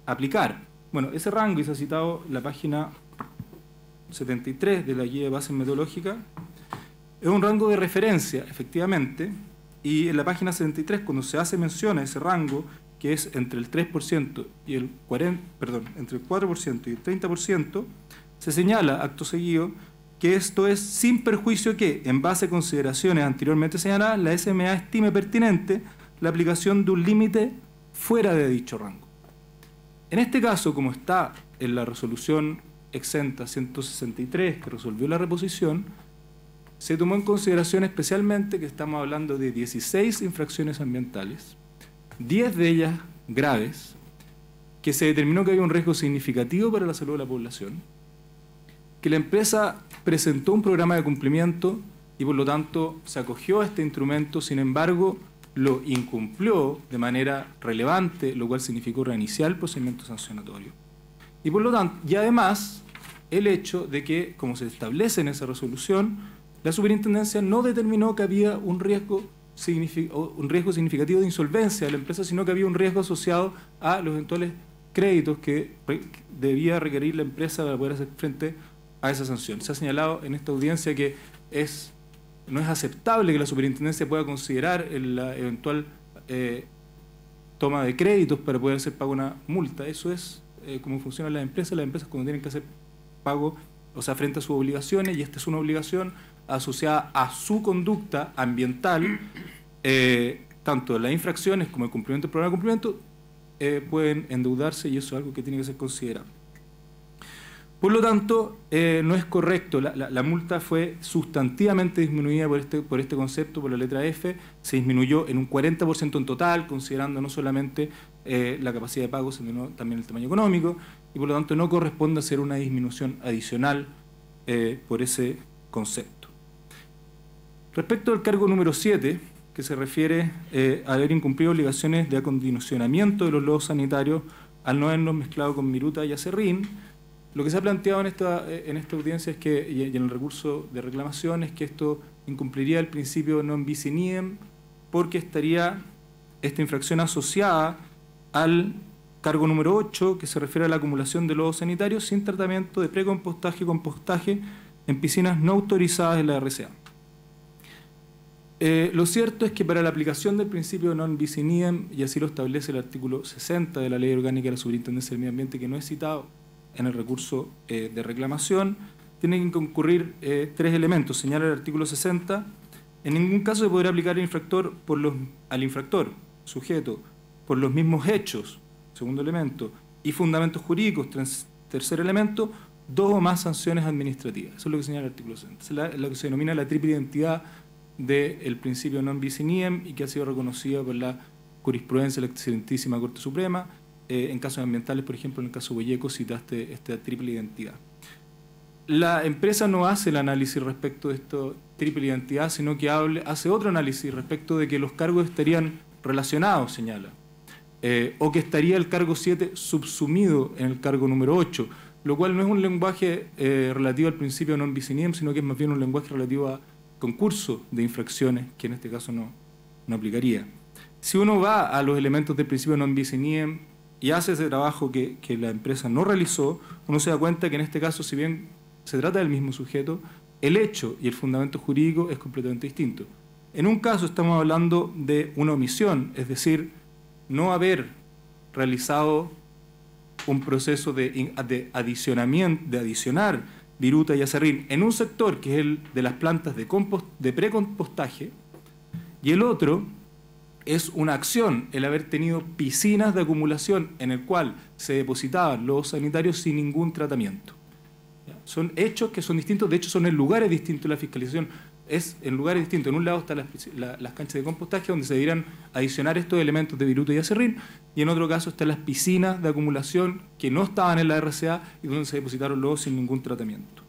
aplicar. Bueno, ese rango, y se ha citado la página 73 de la guía de bases metodológicas, es un rango de referencia, efectivamente, y en la página 73, cuando se hace mención a ese rango, que es entre el 3% y entre el 4% y el 30%, se señala, acto seguido, que esto es sin perjuicio que, en base a consideraciones anteriormente señaladas, la SMA estime pertinente la aplicación de un límite fuera de dicho rango. En este caso, como está en la resolución exenta 163 que resolvió la reposición, se tomó en consideración especialmente que estamos hablando de 16 infracciones ambientales, 10 de ellas graves, que se determinó que había un riesgo significativo para la salud de la población, que la empresa presentó un programa de cumplimiento y por lo tanto se acogió a este instrumento, sin embargo lo incumplió de manera relevante, lo cual significó reiniciar el procedimiento sancionatorio. Y por lo tanto, y además, el hecho de que, como se establece en esa resolución, la superintendencia no determinó que había un riesgo significativo de insolvencia de la empresa, sino que había un riesgo asociado a los eventuales créditos que debía requerir la empresa para poder hacer frente a esa sanción. Se ha señalado en esta audiencia que no es aceptable que la superintendencia pueda considerar la eventual toma de créditos para poder hacer pago una multa. Eso es cómo funcionan las empresas. Las empresas cuando tienen que hacer pago, o sea, frente a sus obligaciones, y esta es una obligación asociada a su conducta ambiental, tanto las infracciones como el cumplimiento del programa de cumplimiento pueden endeudarse, y eso es algo que tiene que ser considerado. Por lo tanto, no es correcto. La multa fue sustantivamente disminuida por este concepto, por la letra F. Se disminuyó en un 40% en total, considerando no solamente la capacidad de pago, sino también el tamaño económico, y por lo tanto no corresponde hacer una disminución adicional por ese concepto. Respecto al cargo número 7, que se refiere a haber incumplido obligaciones de acondicionamiento de los lodos sanitarios al no habernos mezclado con viruta y acerrín, lo que se ha planteado en esta audiencia es que, y en el recurso de reclamación, es que esto incumpliría el principio non bis in idem, porque estaría esta infracción asociada al cargo número 8, que se refiere a la acumulación de lodos sanitarios sin tratamiento de precompostaje y compostaje en piscinas no autorizadas en la RCA. Lo cierto es que para la aplicación del principio non bis in idem, y así lo establece el artículo 60 de la Ley Orgánica de la Superintendencia del Medio Ambiente, que no es citado en el recurso de reclamación, tienen que concurrir 3 elementos. Señala el artículo 60, en ningún caso se podrá aplicar al infractor, sujeto, por los mismos hechos, segundo elemento, y fundamentos jurídicos, tercer elemento, 2 o más sanciones administrativas. Eso es lo que señala el artículo 60. Es lo que se denomina la triple identidad del principio non bis in idem, y que ha sido reconocida por la jurisprudencia de la excelentísima Corte Suprema. En casos ambientales, por ejemplo, en el caso Boyeco, citaste esta triple identidad. La empresa no hace el análisis respecto de esta triple identidad, sino que hace otro análisis respecto de que los cargos estarían relacionados, señala, o que estaría el cargo 7 subsumido en el cargo número 8, lo cual no es un lenguaje relativo al principio non bis in idem, sino que es más bien un lenguaje relativo a concurso de infracciones, que en este caso no aplicaría. Si uno va a los elementos del principio non bis in idem y hace ese trabajo que la empresa no realizó, uno se da cuenta que en este caso, si bien se trata del mismo sujeto, el hecho y el fundamento jurídico es completamente distinto. En un caso estamos hablando de una omisión, es decir, no haber realizado un proceso de adicionar viruta y acerrín en un sector que es el de las plantas de precompostaje, y el otro es una acción, el haber tenido piscinas de acumulación en el cual se depositaban lodos sanitarios sin ningún tratamiento. Son hechos que son distintos, de hecho son en lugares distintos. La fiscalización es en lugares distintos. En un lado están las canchas de compostaje donde se deberían adicionar estos elementos de viruta y acerrín, y en otro caso están las piscinas de acumulación que no estaban en la RCA y donde se depositaron lodos sin ningún tratamiento.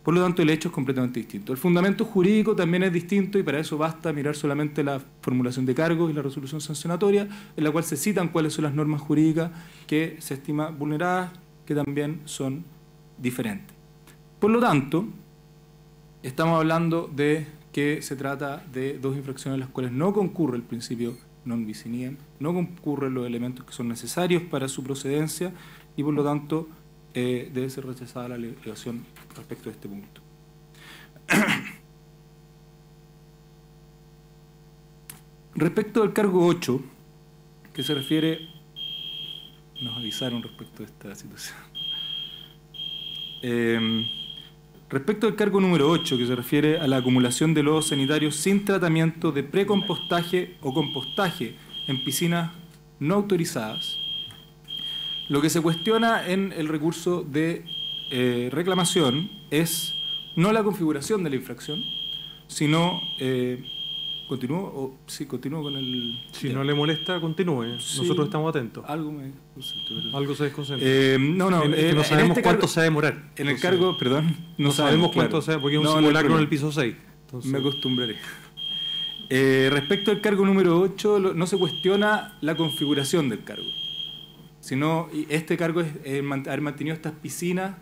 Por lo tanto, el hecho es completamente distinto. El fundamento jurídico también es distinto, y para eso basta mirar solamente la formulación de cargos y la resolución sancionatoria, en la cual se citan cuáles son las normas jurídicas que se estima vulneradas, que también son diferentes. Por lo tanto, estamos hablando de que se trata de 2 infracciones en las cuales no concurre el principio non bis in idem, no concurren los elementos que son necesarios para su procedencia, y por lo tanto debe ser rechazada la alegación respecto a este punto. Respecto al cargo 8, que se refiere, nos avisaron respecto a esta situación. Respecto al cargo número 8, que se refiere a la acumulación de lodos sanitarios sin tratamiento de precompostaje o compostaje en piscinas no autorizadas, Lo que se cuestiona en el recurso de reclamación es no la configuración de la infracción, sino... ¿Continúo? Sí, continúo con el... Si no le molesta, continúe. Sí. Nosotros estamos atentos. Algo me desconcentré, perdón. Algo se desconcentra. No, no sabemos este cuánto cargo, se va a demorar. En el Entonces, cargo, perdón, no sabemos cuánto claro. se va, porque es un No, simulacro no en hay el piso 6. Entonces, Me acostumbraré. Respecto al cargo número 8, no se cuestiona la configuración del cargo, sino y este cargo es haber mantenido estas piscinas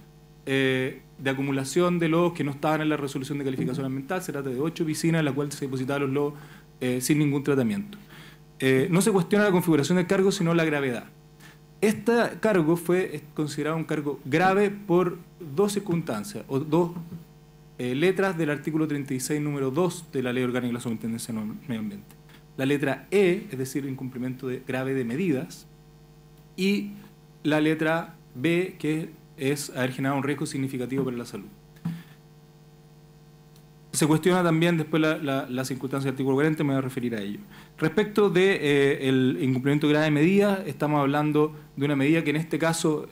de acumulación de lodos que no estaban en la resolución de calificación ambiental. Se trata de 8 piscinas en las cuales se depositaban los lodos sin ningún tratamiento. No se cuestiona la configuración del cargo, sino la gravedad. Este cargo fue considerado un cargo grave por dos circunstancias, o dos letras del artículo 36, número 2 de la Ley Orgánica de la Superintendencia del Medio Ambiente. La letra E, es decir, incumplimiento grave de medidas, y la letra B, que es haber generado un riesgo significativo para la salud. Se cuestiona también después la circunstancia del artículo 40, me voy a referir a ello. Respecto del incumplimiento grave de medidas, estamos hablando de una medida que en este caso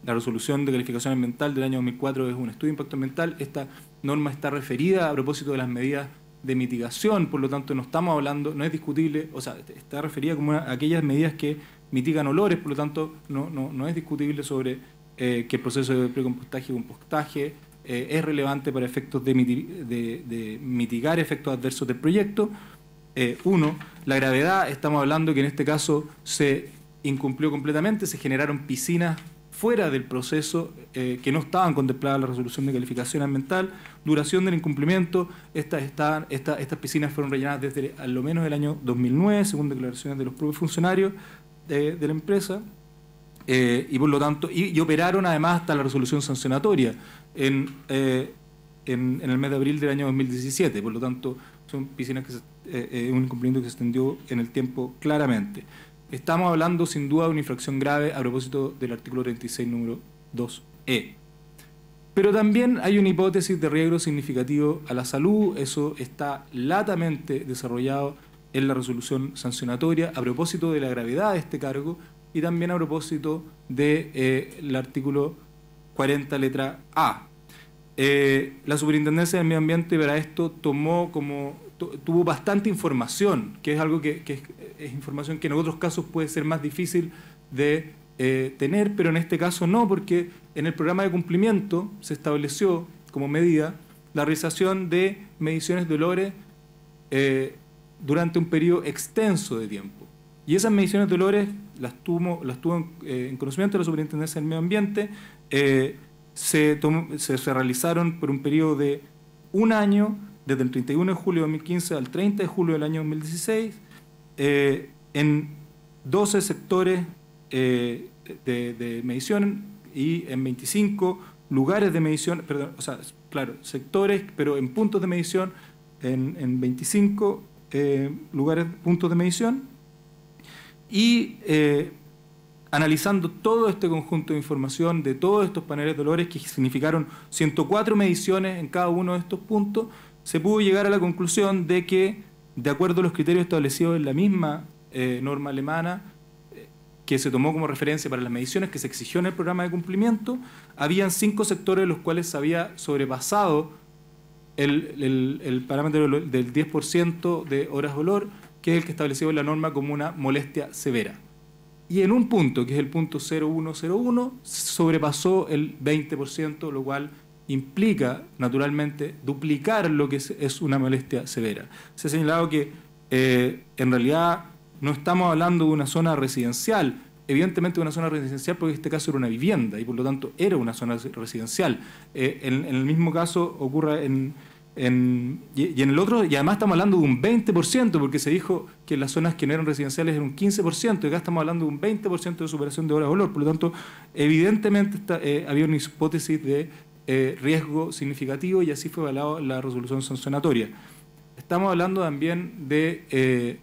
la resolución de calificación ambiental del año 2004 es un estudio de impacto ambiental. Esta norma está referida a propósito de las medidas de mitigación, por lo tanto no estamos hablando, no es discutible, o sea, está referida como a aquellas medidas que mitigan olores, por lo tanto no es discutible sobre que el proceso de precompostaje y compostaje es relevante para efectos de mitigar efectos adversos del proyecto. Uno, la gravedad, estamos hablando que en este caso se incumplió completamente, se generaron piscinas fuera del proceso que no estaban contempladas en la resolución de calificación ambiental. Duración del incumplimiento, estas piscinas fueron rellenadas desde al lo menos el año 2009, según declaraciones de los propios funcionarios de la empresa, y por lo tanto, y operaron además hasta la resolución sancionatoria en el mes de abril del año 2017, por lo tanto son piscinas que un incumplimiento que se extendió en el tiempo claramente. Estamos hablando sin duda de una infracción grave a propósito del artículo 36, número 2E. Pero también hay una hipótesis de riesgo significativo a la salud, eso está latamente desarrollado en la resolución sancionatoria a propósito de la gravedad de este cargo y también a propósito del artículo 40, letra A. La Superintendencia del Medio Ambiente para esto tuvo bastante información, que es algo que es información que en otros casos puede ser más difícil de tener, pero en este caso no, porque en el programa de cumplimiento se estableció como medida la realización de mediciones de olores durante un periodo extenso de tiempo. Y esas mediciones de olores las tuvo en conocimiento de la Superintendencia del Medio Ambiente, se realizaron por un periodo de un año, desde el 31 de julio de 2015 al 30 de julio del año 2016, en 12 sectores de medición y en 25 lugares de medición, perdón, o sea, claro, sectores, pero en puntos de medición, en 25 puntos de medición, y analizando todo este conjunto de información de todos estos paneles de olores, que significaron 104 mediciones en cada uno de estos puntos, se pudo llegar a la conclusión de que, de acuerdo a los criterios establecidos en la misma norma alemana, que se tomó como referencia para las mediciones que se exigió en el programa de cumplimiento, habían 5 sectores en los cuales se había sobrepasado el parámetro del 10% de horas de olor, que es el que estableció en la norma como una molestia severa. Y en un punto, que es el punto 0101, sobrepasó el 20%, lo cual implica, naturalmente, duplicar lo que es una molestia severa. Se ha señalado que, en realidad, no estamos hablando de una zona residencial, evidentemente de una zona residencial porque en este caso era una vivienda y por lo tanto era una zona residencial. En el mismo caso ocurre y en el otro, y además estamos hablando de un 20%, porque se dijo que las zonas que no eran residenciales eran un 15%, y acá estamos hablando de un 20% de superación de horas de olor. Por lo tanto, evidentemente había una hipótesis de riesgo significativo y así fue evaluado la resolución sancionatoria. Estamos hablando también de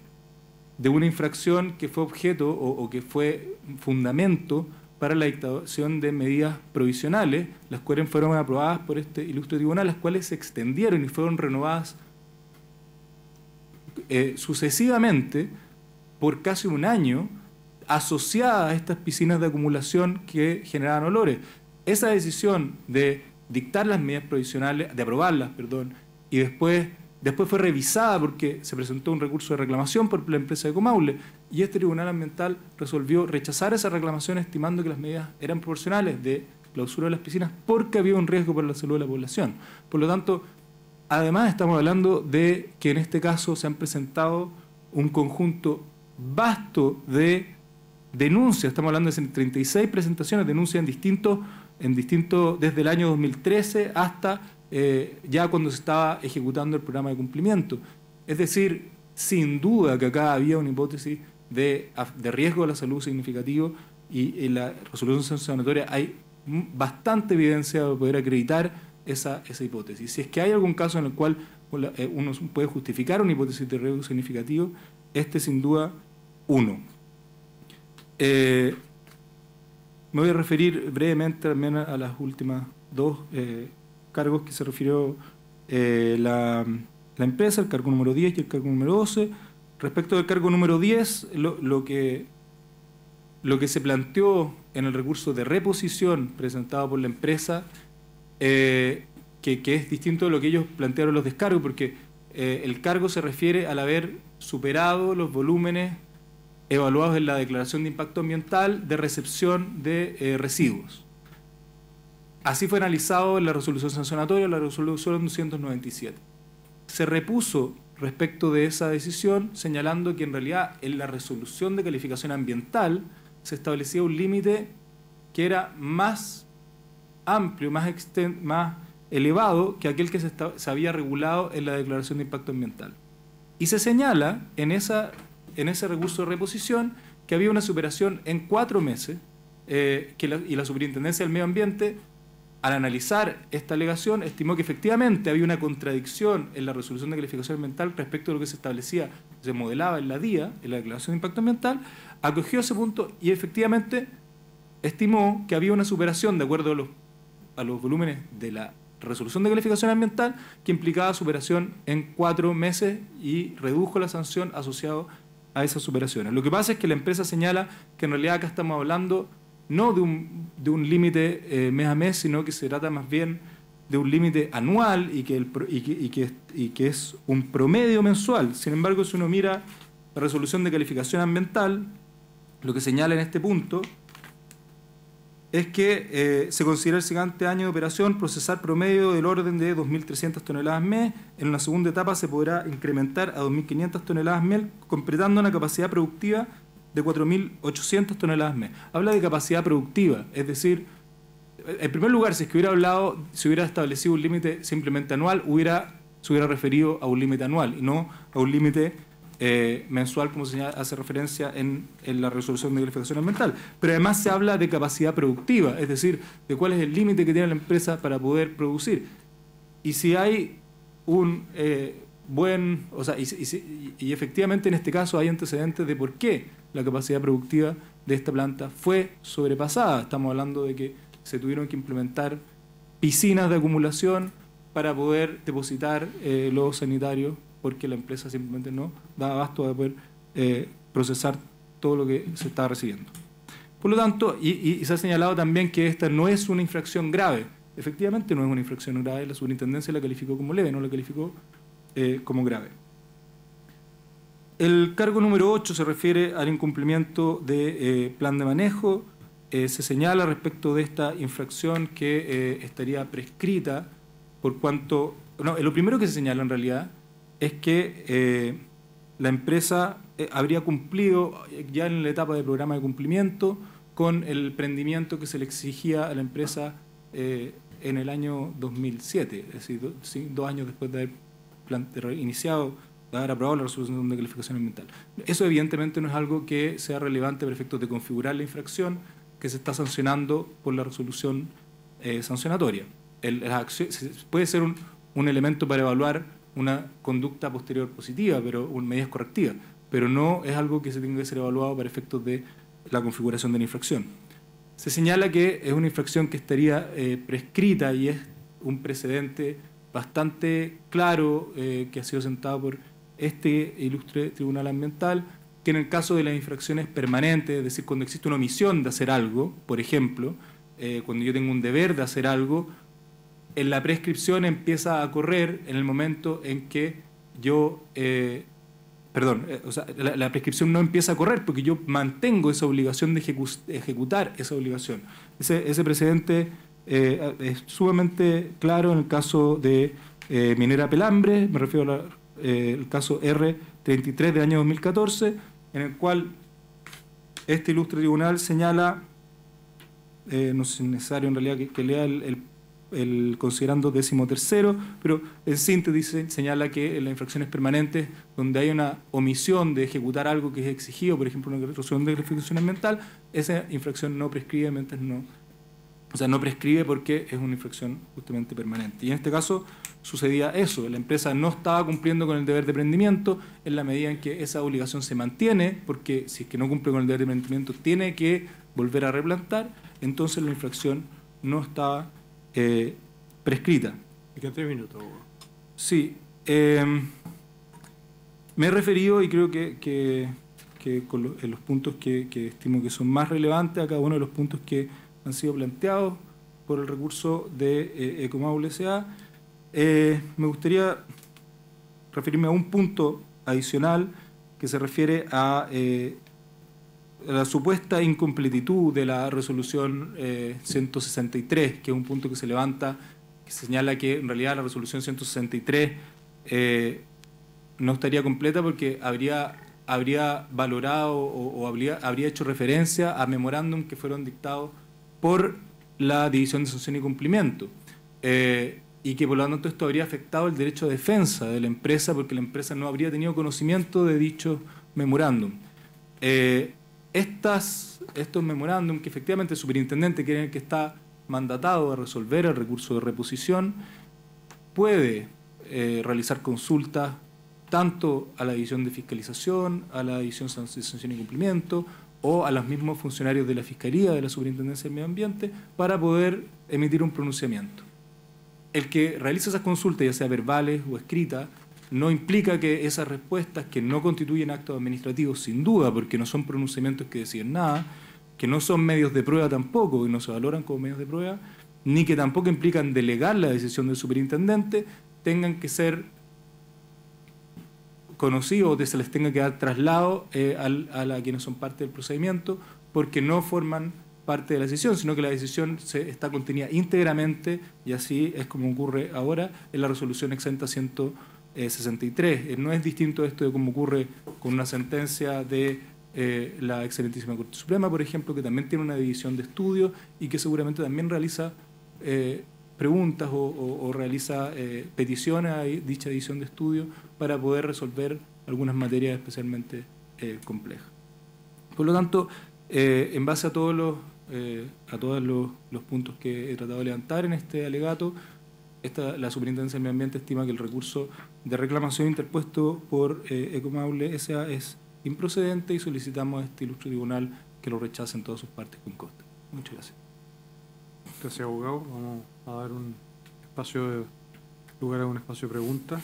una infracción que fue objeto o que fue fundamento para la dictación de medidas provisionales, las cuales fueron aprobadas por este ilustre tribunal, las cuales se extendieron y fueron renovadas sucesivamente por casi un año asociada a estas piscinas de acumulación que generaban olores. Esa decisión de dictar las medidas provisionales, de aprobarlas, perdón, y después fue revisada porque se presentó un recurso de reclamación por la empresa Ecomaule, y este tribunal ambiental resolvió rechazar esa reclamación estimando que las medidas eran proporcionales de clausura de las piscinas porque había un riesgo para la salud de la población. Por lo tanto, además estamos hablando de que en este caso se han presentado un conjunto vasto de denuncias. Estamos hablando de 36 presentaciones, denuncias en distintos desde el año 2013 hasta ya cuando se estaba ejecutando el programa de cumplimiento. Es decir, sin duda que acá había una hipótesis de riesgo de la salud significativo, y en la resolución sancionatoria hay bastante evidencia para poder acreditar esa hipótesis. Si es que hay algún caso en el cual uno puede justificar una hipótesis de riesgo significativo, este sin duda uno. Me voy a referir brevemente también a las últimas dos cargos que se refirió la empresa, el cargo número 10 y el cargo número 12. Respecto del cargo número 10, lo que se planteó en el recurso de reposición presentado por la empresa, que es distinto de lo que ellos plantearon los descargos, porque el cargo se refiere al haber superado los volúmenes evaluados en la declaración de impacto ambiental de recepción de residuos. Así fue analizado en la resolución sancionatoria, la resolución 297. Se repuso respecto de esa decisión, señalando que en realidad en la resolución de calificación ambiental se establecía un límite que era más amplio, más elevado que aquel que se había regulado en la declaración de impacto ambiental. Y se señala en ese recurso de reposición que había una superación en 4 meses, y la Superintendencia del Medio Ambiente, al analizar esta alegación, estimó que efectivamente había una contradicción en la resolución de calificación ambiental respecto a lo que se establecía, se modelaba en la DIA, en la declaración de impacto ambiental, acogió ese punto y efectivamente estimó que había una superación de acuerdo a los volúmenes de la resolución de calificación ambiental que implicaba superación en 4 meses y redujo la sanción asociada a esas superaciones. Lo que pasa es que la empresa señala que en realidad acá estamos hablando no de un límite mes a mes, sino que se trata más bien de un límite anual y que es un promedio mensual. Sin embargo, si uno mira la resolución de calificación ambiental, lo que señala en este punto es que se considera el siguiente año de operación procesar promedio del orden de 2.300 toneladas mes. En una segunda etapa se podrá incrementar a 2.500 toneladas mes, completando una capacidad productiva de 4.800 toneladas mes. Habla de capacidad productiva, es decir, en primer lugar, si es que se hubiera establecido un límite simplemente anual, se hubiera referido a un límite anual y no a un límite mensual, como se hace referencia en la resolución de calificación ambiental. Pero además se habla de capacidad productiva, es decir, de cuál es el límite que tiene la empresa para poder producir. Y si hay un y efectivamente en este caso hay antecedentes de por qué la capacidad productiva de esta planta fue sobrepasada. Estamos hablando de que se tuvieron que implementar piscinas de acumulación para poder depositar los sanitarios, porque la empresa simplemente no daba abasto a poder procesar todo lo que se estaba recibiendo. Por lo tanto, y se ha señalado también que esta no es una infracción grave. Efectivamente no es una infracción grave, la superintendencia la calificó como leve, no la calificó como grave. El cargo número 8 se refiere al incumplimiento de plan de manejo. Se señala respecto de esta infracción que estaría prescrita por cuanto... lo primero que se señala en realidad es que la empresa habría cumplido ya en la etapa de programa de cumplimiento con el prendimiento que se le exigía a la empresa en el año 2007, es decir, 2 años después de haber iniciado, de haber aprobado la resolución de calificación ambiental. Eso evidentemente no es algo que sea relevante para efectos de configurar la infracción que se está sancionando por la resolución sancionatoria. Puede ser un elemento para evaluar una conducta posterior positiva, medidas correctivas, pero no es algo que se tenga que ser evaluado para efectos de la configuración de la infracción. Se señala que es una infracción que estaría prescrita y es un precedente bastante claro que ha sido sentado por este ilustre tribunal ambiental, que en el caso de las infracciones permanentes, es decir, cuando existe una omisión de hacer algo, por ejemplo, cuando yo tengo un deber de hacer algo, en la prescripción empieza a correr en el momento en que yo... o sea, la prescripción no empieza a correr porque yo mantengo esa obligación de ejecutar esa obligación. Ese precedente es sumamente claro en el caso de Minera Pelambre, me refiero al caso R33 del año 2014, en el cual este ilustre tribunal señala, no es necesario en realidad que lea el considerando 13º, pero en síntesis señala que en las infracciones permanentes, donde hay una omisión de ejecutar algo que es exigido, por ejemplo, una resolución de calificación ambiental, esa infracción no prescribe mientras no... O sea, no prescribe porque es una infracción justamente permanente. Y en este caso sucedía eso, la empresa no estaba cumpliendo con el deber de prendimiento en la medida en que esa obligación se mantiene, porque si es que no cumple con el deber de prendimiento tiene que volver a replantar, entonces la infracción no estaba prescrita. Me quedan 3 minutos. Sí. Me he referido, y creo que en los puntos que estimo que son más relevantes a cada uno de los puntos que han sido planteados por el recurso de Ecomaule S.A. Me gustaría referirme a un punto adicional que se refiere a la supuesta incompletitud de la resolución 163, que es un punto que se levanta, que señala que en realidad la resolución 163 no estaría completa porque habría valorado o habría hecho referencia a memorándum que fueron dictados por la División de Sanción y Cumplimiento, y que por lo tanto esto habría afectado el derecho de defensa de la empresa porque la empresa no habría tenido conocimiento de dicho memorándum. Estos memorándum, que efectivamente el superintendente, que es el que está mandatado a resolver el recurso de reposición, puede realizar consultas tanto a la División de Fiscalización, a la División de Sanción y Cumplimiento o a los mismos funcionarios de la Fiscalía, de la Superintendencia del Medio Ambiente, para poder emitir un pronunciamiento. El que realiza esas consultas, ya sea verbales o escritas, no implica que esas respuestas, que no constituyen actos administrativos sin duda, porque no son pronunciamientos que deciden nada, que no son medios de prueba tampoco, y no se valoran como medios de prueba, ni que tampoco implican delegar la decisión del superintendente, tengan que ser conocidos o que se les tenga que dar traslado a quienes son parte del procedimiento, porque no forman parte de la decisión, sino que la decisión está contenida íntegramente, y así es como ocurre ahora en la resolución exenta 163. No es distinto esto de cómo ocurre con una sentencia de la excelentísima Corte Suprema, por ejemplo, que también tiene una división de estudio y que seguramente también realiza preguntas o realiza peticiones a dicha división de estudio para poder resolver algunas materias especialmente complejas. Por lo tanto, en base a todos los puntos que he tratado de levantar en este alegato, la Superintendencia del Medio Ambiente estima que el recurso de reclamación interpuesto por Ecomaule S.A. es improcedente y solicitamos a este ilustre tribunal que lo rechace en todas sus partes con costa. Muchas gracias. Gracias, abogado. Vamos a dar lugar a un espacio de preguntas.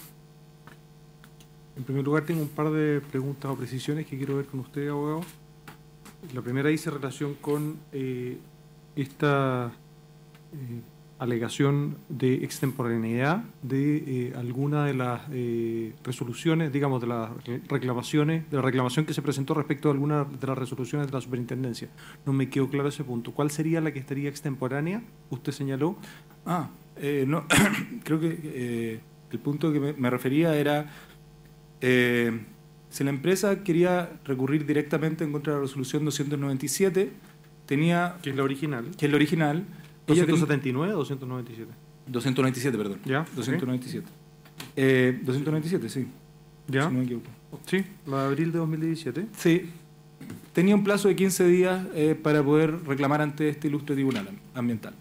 En primer lugar, tengo un par de preguntas o precisiones que quiero ver con usted, abogado. La primera dice relación con esta alegación de extemporaneidad de alguna de las resoluciones, digamos, de las reclamaciones, de la reclamación que se presentó respecto a alguna de las resoluciones de la superintendencia. No me quedó claro ese punto. ¿Cuál sería la que estaría extemporánea? Usted señaló. No, creo que el punto que me refería era si la empresa quería recurrir directamente en contra de la resolución 297, tenía... Que es la original. Que es la original. ¿279 o 297? 297, perdón. ¿Ya? 297. 297, sí. ¿Ya? Si no me equivoco. Sí, la de abril de 2017. Sí. Tenía un plazo de 15 días para poder reclamar ante este ilustre tribunal ambiental.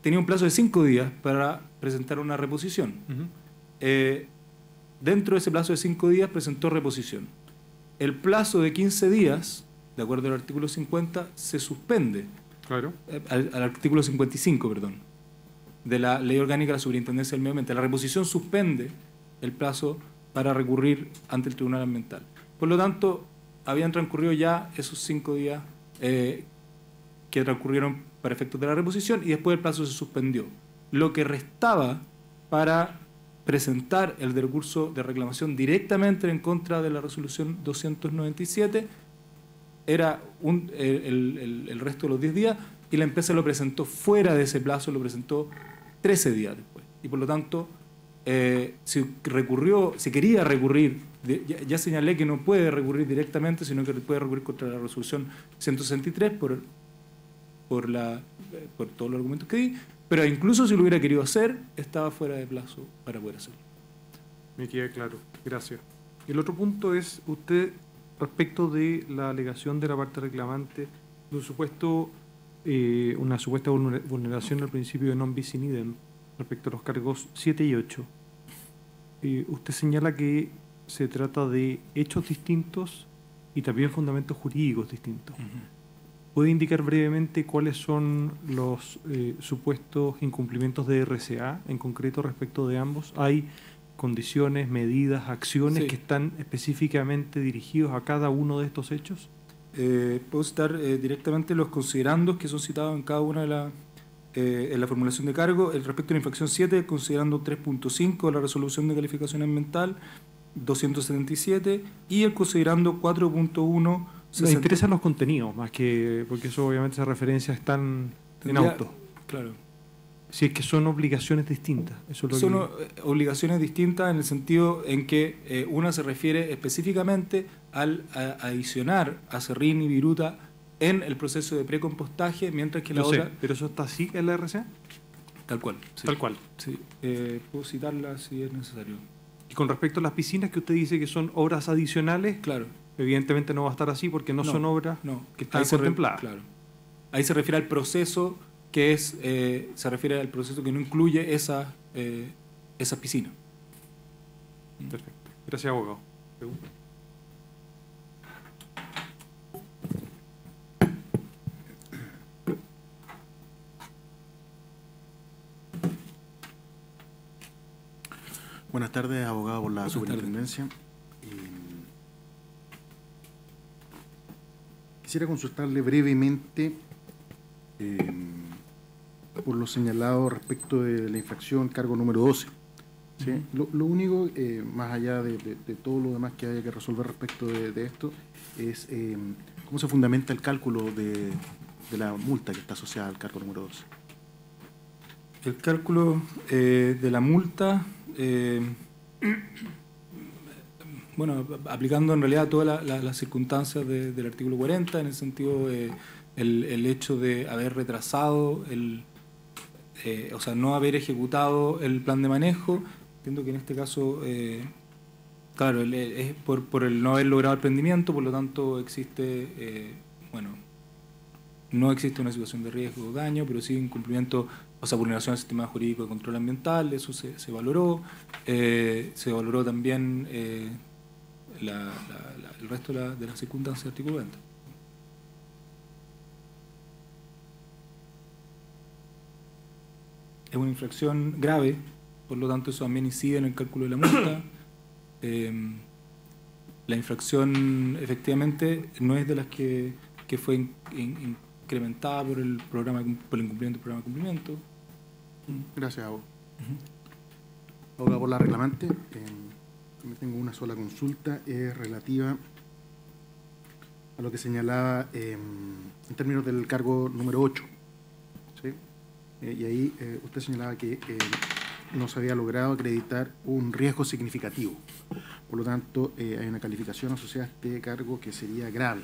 Tenía un plazo de 5 días para presentar una reposición. Dentro de ese plazo de 5 días presentó reposición. El plazo de 15 días, de acuerdo al artículo 50, se suspende. Claro. Al artículo 55, perdón, de la Ley Orgánica de la Superintendencia del Medio Ambiente. La reposición suspende el plazo para recurrir ante el Tribunal Ambiental. Por lo tanto, habían transcurrido ya esos 5 días que transcurrieron para efectos de la reposición y después el plazo se suspendió. Lo que restaba para presentar el recurso de reclamación directamente en contra de la resolución 297 era el resto de los 10 días, y la empresa lo presentó fuera de ese plazo, lo presentó 13 días después. Y por lo tanto, si quería recurrir, ya señalé que no puede recurrir directamente, sino que puede recurrir contra la resolución 163 por todos los argumentos que di, pero incluso si lo hubiera querido hacer, estaba fuera de plazo para poder hacerlo. Me queda claro, gracias. El otro punto es usted, respecto de la alegación de la parte reclamante de una supuesta vulneración al principio de non bis in idem respecto a los cargos 7 y 8. Usted señala que se trata de hechos distintos y también fundamentos jurídicos distintos. ¿Puede indicar brevemente cuáles son los supuestos incumplimientos de RCA en concreto respecto de ambos? ¿Hay condiciones, medidas, acciones que están específicamente dirigidos a cada uno de estos hechos? Puedo citar directamente los considerandos que son citados en cada una de en la formulación de cargo. Respecto a la infracción 7, considerando 3.5 de la resolución de calificación ambiental 277 y el considerando 4.1. Me interesan los contenidos más que, porque eso obviamente esas referencias están en auto. Claro. Si es que son obligaciones distintas. Eso es lo son obligaciones distintas en el sentido en que una se refiere específicamente al adicionar acerrín y viruta en el proceso de precompostaje, mientras que la otra... ¿Pero eso está así en la RCA? Tal cual. Sí. Tal cual. Sí. Puedo citarla si es necesario. Y con respecto a las piscinas que usted dice que son obras adicionales, claro, evidentemente no va a estar así porque no son obras que están contempladas. Claro. Ahí se refiere al proceso que es, se refiere al proceso que no incluye esa piscina. Perfecto. Gracias, abogado. ¿Pregunta? Buenas tardes, abogado por la superintendencia. Quisiera consultarle brevemente por lo señalado respecto de la infracción cargo número 12. ¿Sí? Lo único, más allá de todo lo demás que haya que resolver respecto de esto, es cómo se fundamenta el cálculo de la multa que está asociada al cargo número 12. El cálculo de la multa, bueno, aplicando en realidad todas las circunstancias del artículo 40, en el sentido el hecho de haber retrasado, o sea, no haber ejecutado el plan de manejo. Entiendo que en este caso, claro, es por el no haber logrado el prendimiento, por lo tanto existe, no existe una situación de riesgo o daño, pero sí incumplimiento, o sea, vulneración del sistema jurídico de control ambiental. Eso se valoró. Se valoró también el resto de las circunstancias del artículo 20. Es una infracción grave, por lo tanto eso también incide en el cálculo de la multa. La infracción efectivamente no es de las que fue incrementada por el incumplimiento del programa de cumplimiento. Gracias, abogado. Abogado por la reclamante, tengo una sola consulta, es relativa a lo que señalaba en términos del cargo número 8. ¿Sí? Y ahí usted señalaba que no se había logrado acreditar un riesgo significativo. Por lo tanto, hay una calificación asociada a este cargo que sería grave,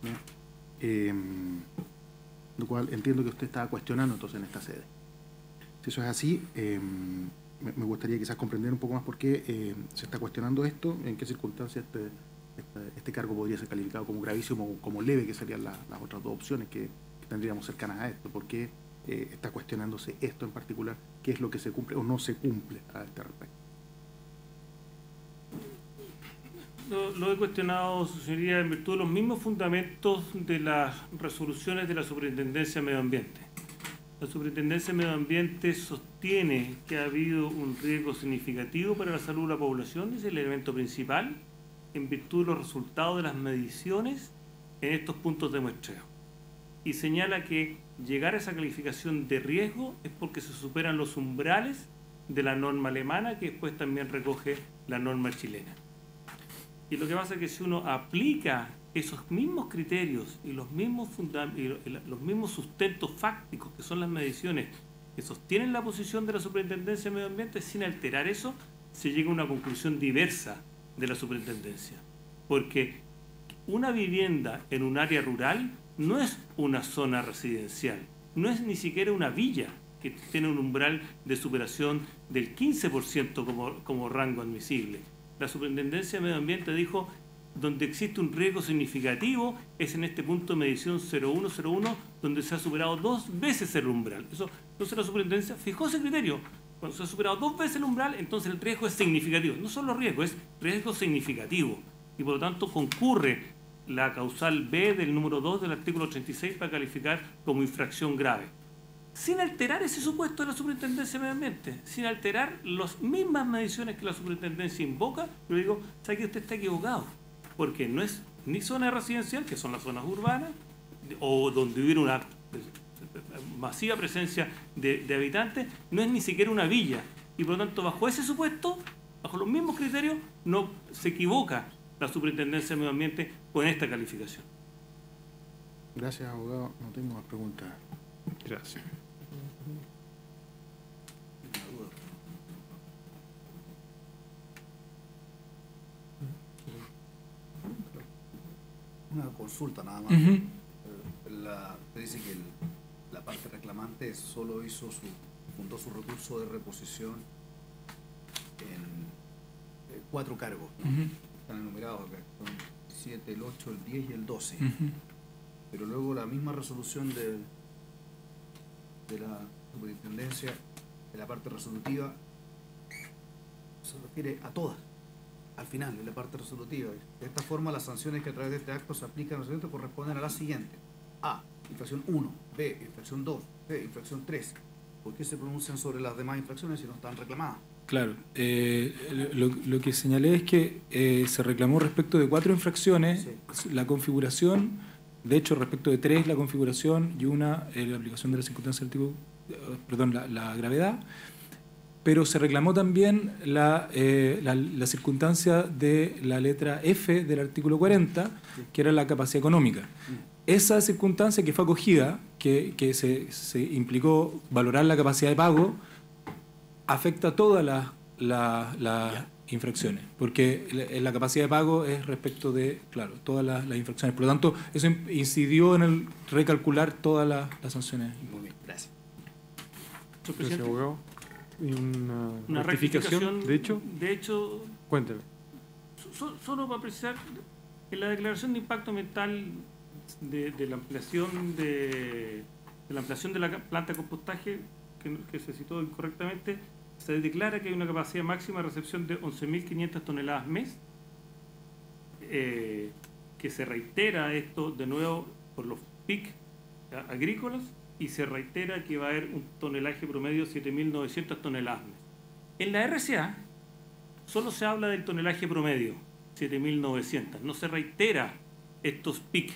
¿no? Lo cual entiendo que usted estaba cuestionando entonces en esta sede. Si eso es así, me gustaría quizás comprender un poco más por qué se está cuestionando esto, en qué circunstancias este cargo podría ser calificado como gravísimo o como leve, que serían las otras dos opciones que tendríamos cercanas a esto. ¿Por qué está cuestionándose esto en particular? ¿Qué es lo que se cumple o no se cumple a este respecto? Lo he cuestionado, su señoría, en virtud de los mismos fundamentos de las resoluciones de la Superintendencia de Medio Ambiente. La Superintendencia de Medio Ambiente sostiene que ha habido un riesgo significativo para la salud de la población, es el elemento principal, en virtud de los resultados de las mediciones en estos puntos de muestreo. Y señala que llegar a esa calificación de riesgo es porque se superan los umbrales de la norma alemana, que después también recoge la norma chilena. Y lo que pasa es que si uno aplica esos mismos criterios y los mismos sustentos fácticos, que son las mediciones que sostienen la posición de la Superintendencia de Medio Ambiente, sin alterar eso, se llega a una conclusión diversa de la Superintendencia. Porque una vivienda en un área rural no es una zona residencial, no es ni siquiera una villa que tiene un umbral de superación del 15% como rango admisible. La Superintendencia de Medio Ambiente dijo: donde existe un riesgo significativo es en este punto de medición 0101, donde se ha superado 2 veces el umbral. Entonces la Superintendencia fijó ese criterio. Cuando se ha superado 2 veces el umbral, entonces el riesgo es significativo. No solo riesgo, es riesgo significativo. Y por lo tanto concurre la causal B del número 2 del artículo 36 para calificar como infracción grave. Sin alterar ese supuesto de la Superintendencia de Medio Ambiente, sin alterar las mismas mediciones que la Superintendencia invoca, yo digo: ¿sabe que usted está equivocado? Porque no es ni zona residencial, que son las zonas urbanas, o donde hubiera una masiva presencia de habitantes, no es ni siquiera una villa. Y por lo tanto, bajo ese supuesto, bajo los mismos criterios, no se equivoca la Superintendencia de Medio Ambiente con esta calificación. Gracias, abogado. No tengo más preguntas. Gracias. Una consulta nada más. Ujú. Usted dice que la parte reclamante solo fundó su recurso de reposición en 4 cargos, ¿no? Ujú. Están enumerados acá, son 7, el 8, el 10 y el 12. Ujú. Pero luego la misma resolución de la superintendencia, de la parte resolutiva, se refiere a todas, al final, en la parte resolutiva. De esta forma, las sanciones que a través de este acto se aplican corresponden a la siguiente: A, infracción 1, B, infracción 2, C, infracción 3. ¿Por qué se pronuncian sobre las demás infracciones si no están reclamadas? Claro, lo que señalé es que se reclamó respecto de 4 infracciones, Sí. la configuración, de hecho respecto de 3 la configuración y una la aplicación de la circunstancia del tipo, la gravedad, pero se reclamó también la circunstancia de la letra F del artículo 40, que era la capacidad económica. Esa circunstancia que fue acogida, que se implicó valorar la capacidad de pago, afecta a todas las infracciones, porque la capacidad de pago es respecto de, claro, todas las infracciones. Por lo tanto, eso incidió en el recalcular todas las sanciones. Muy bien, gracias. Señor Gracias, presidente, abogado. Y una rectificación, de hecho. De hecho, Cuénteme. solo para precisar, en la declaración de impacto ambiental de la ampliación de la planta de compostaje que se citó incorrectamente, se declara que hay una capacidad máxima de recepción de 11.500 toneladas mes, que se reitera esto de nuevo por los PIC agrícolas, y se reitera que va a haber un tonelaje promedio de 7.900 toneladas mes. En la RCA solo se habla del tonelaje promedio, 7.900, no se reitera estos PIC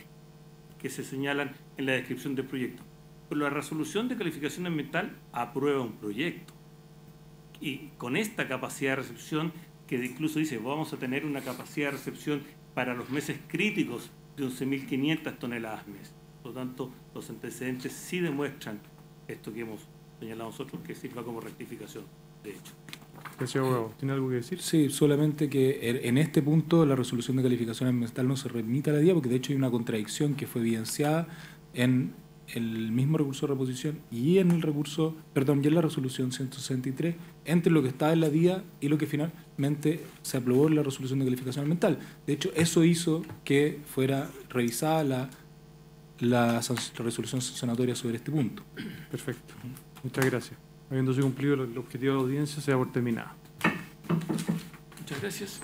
que se señalan en la descripción del proyecto. Pero la resolución de calificación ambiental aprueba un proyecto, y con esta capacidad de recepción, que incluso dice vamos a tener una capacidad de recepción para los meses críticos de 11.500 toneladas mes. Por lo tanto, los antecedentes sí demuestran esto que hemos señalado nosotros, que sirva como rectificación, de hecho. Gracias, abogado. ¿Tiene algo que decir? Sí, solamente que en este punto la resolución de calificación ambiental no se remite a la DIA, porque de hecho hay una contradicción que fue evidenciada en el mismo recurso de reposición y en el recurso, perdón, y en la resolución 163, entre lo que estaba en la DIA y lo que finalmente se aprobó en la resolución de calificación ambiental. De hecho, eso hizo que fuera revisada la resolución sancionatoria sobre este punto. Perfecto. Muchas gracias. Habiéndose cumplido el objetivo de la audiencia, se da por terminada. Muchas gracias.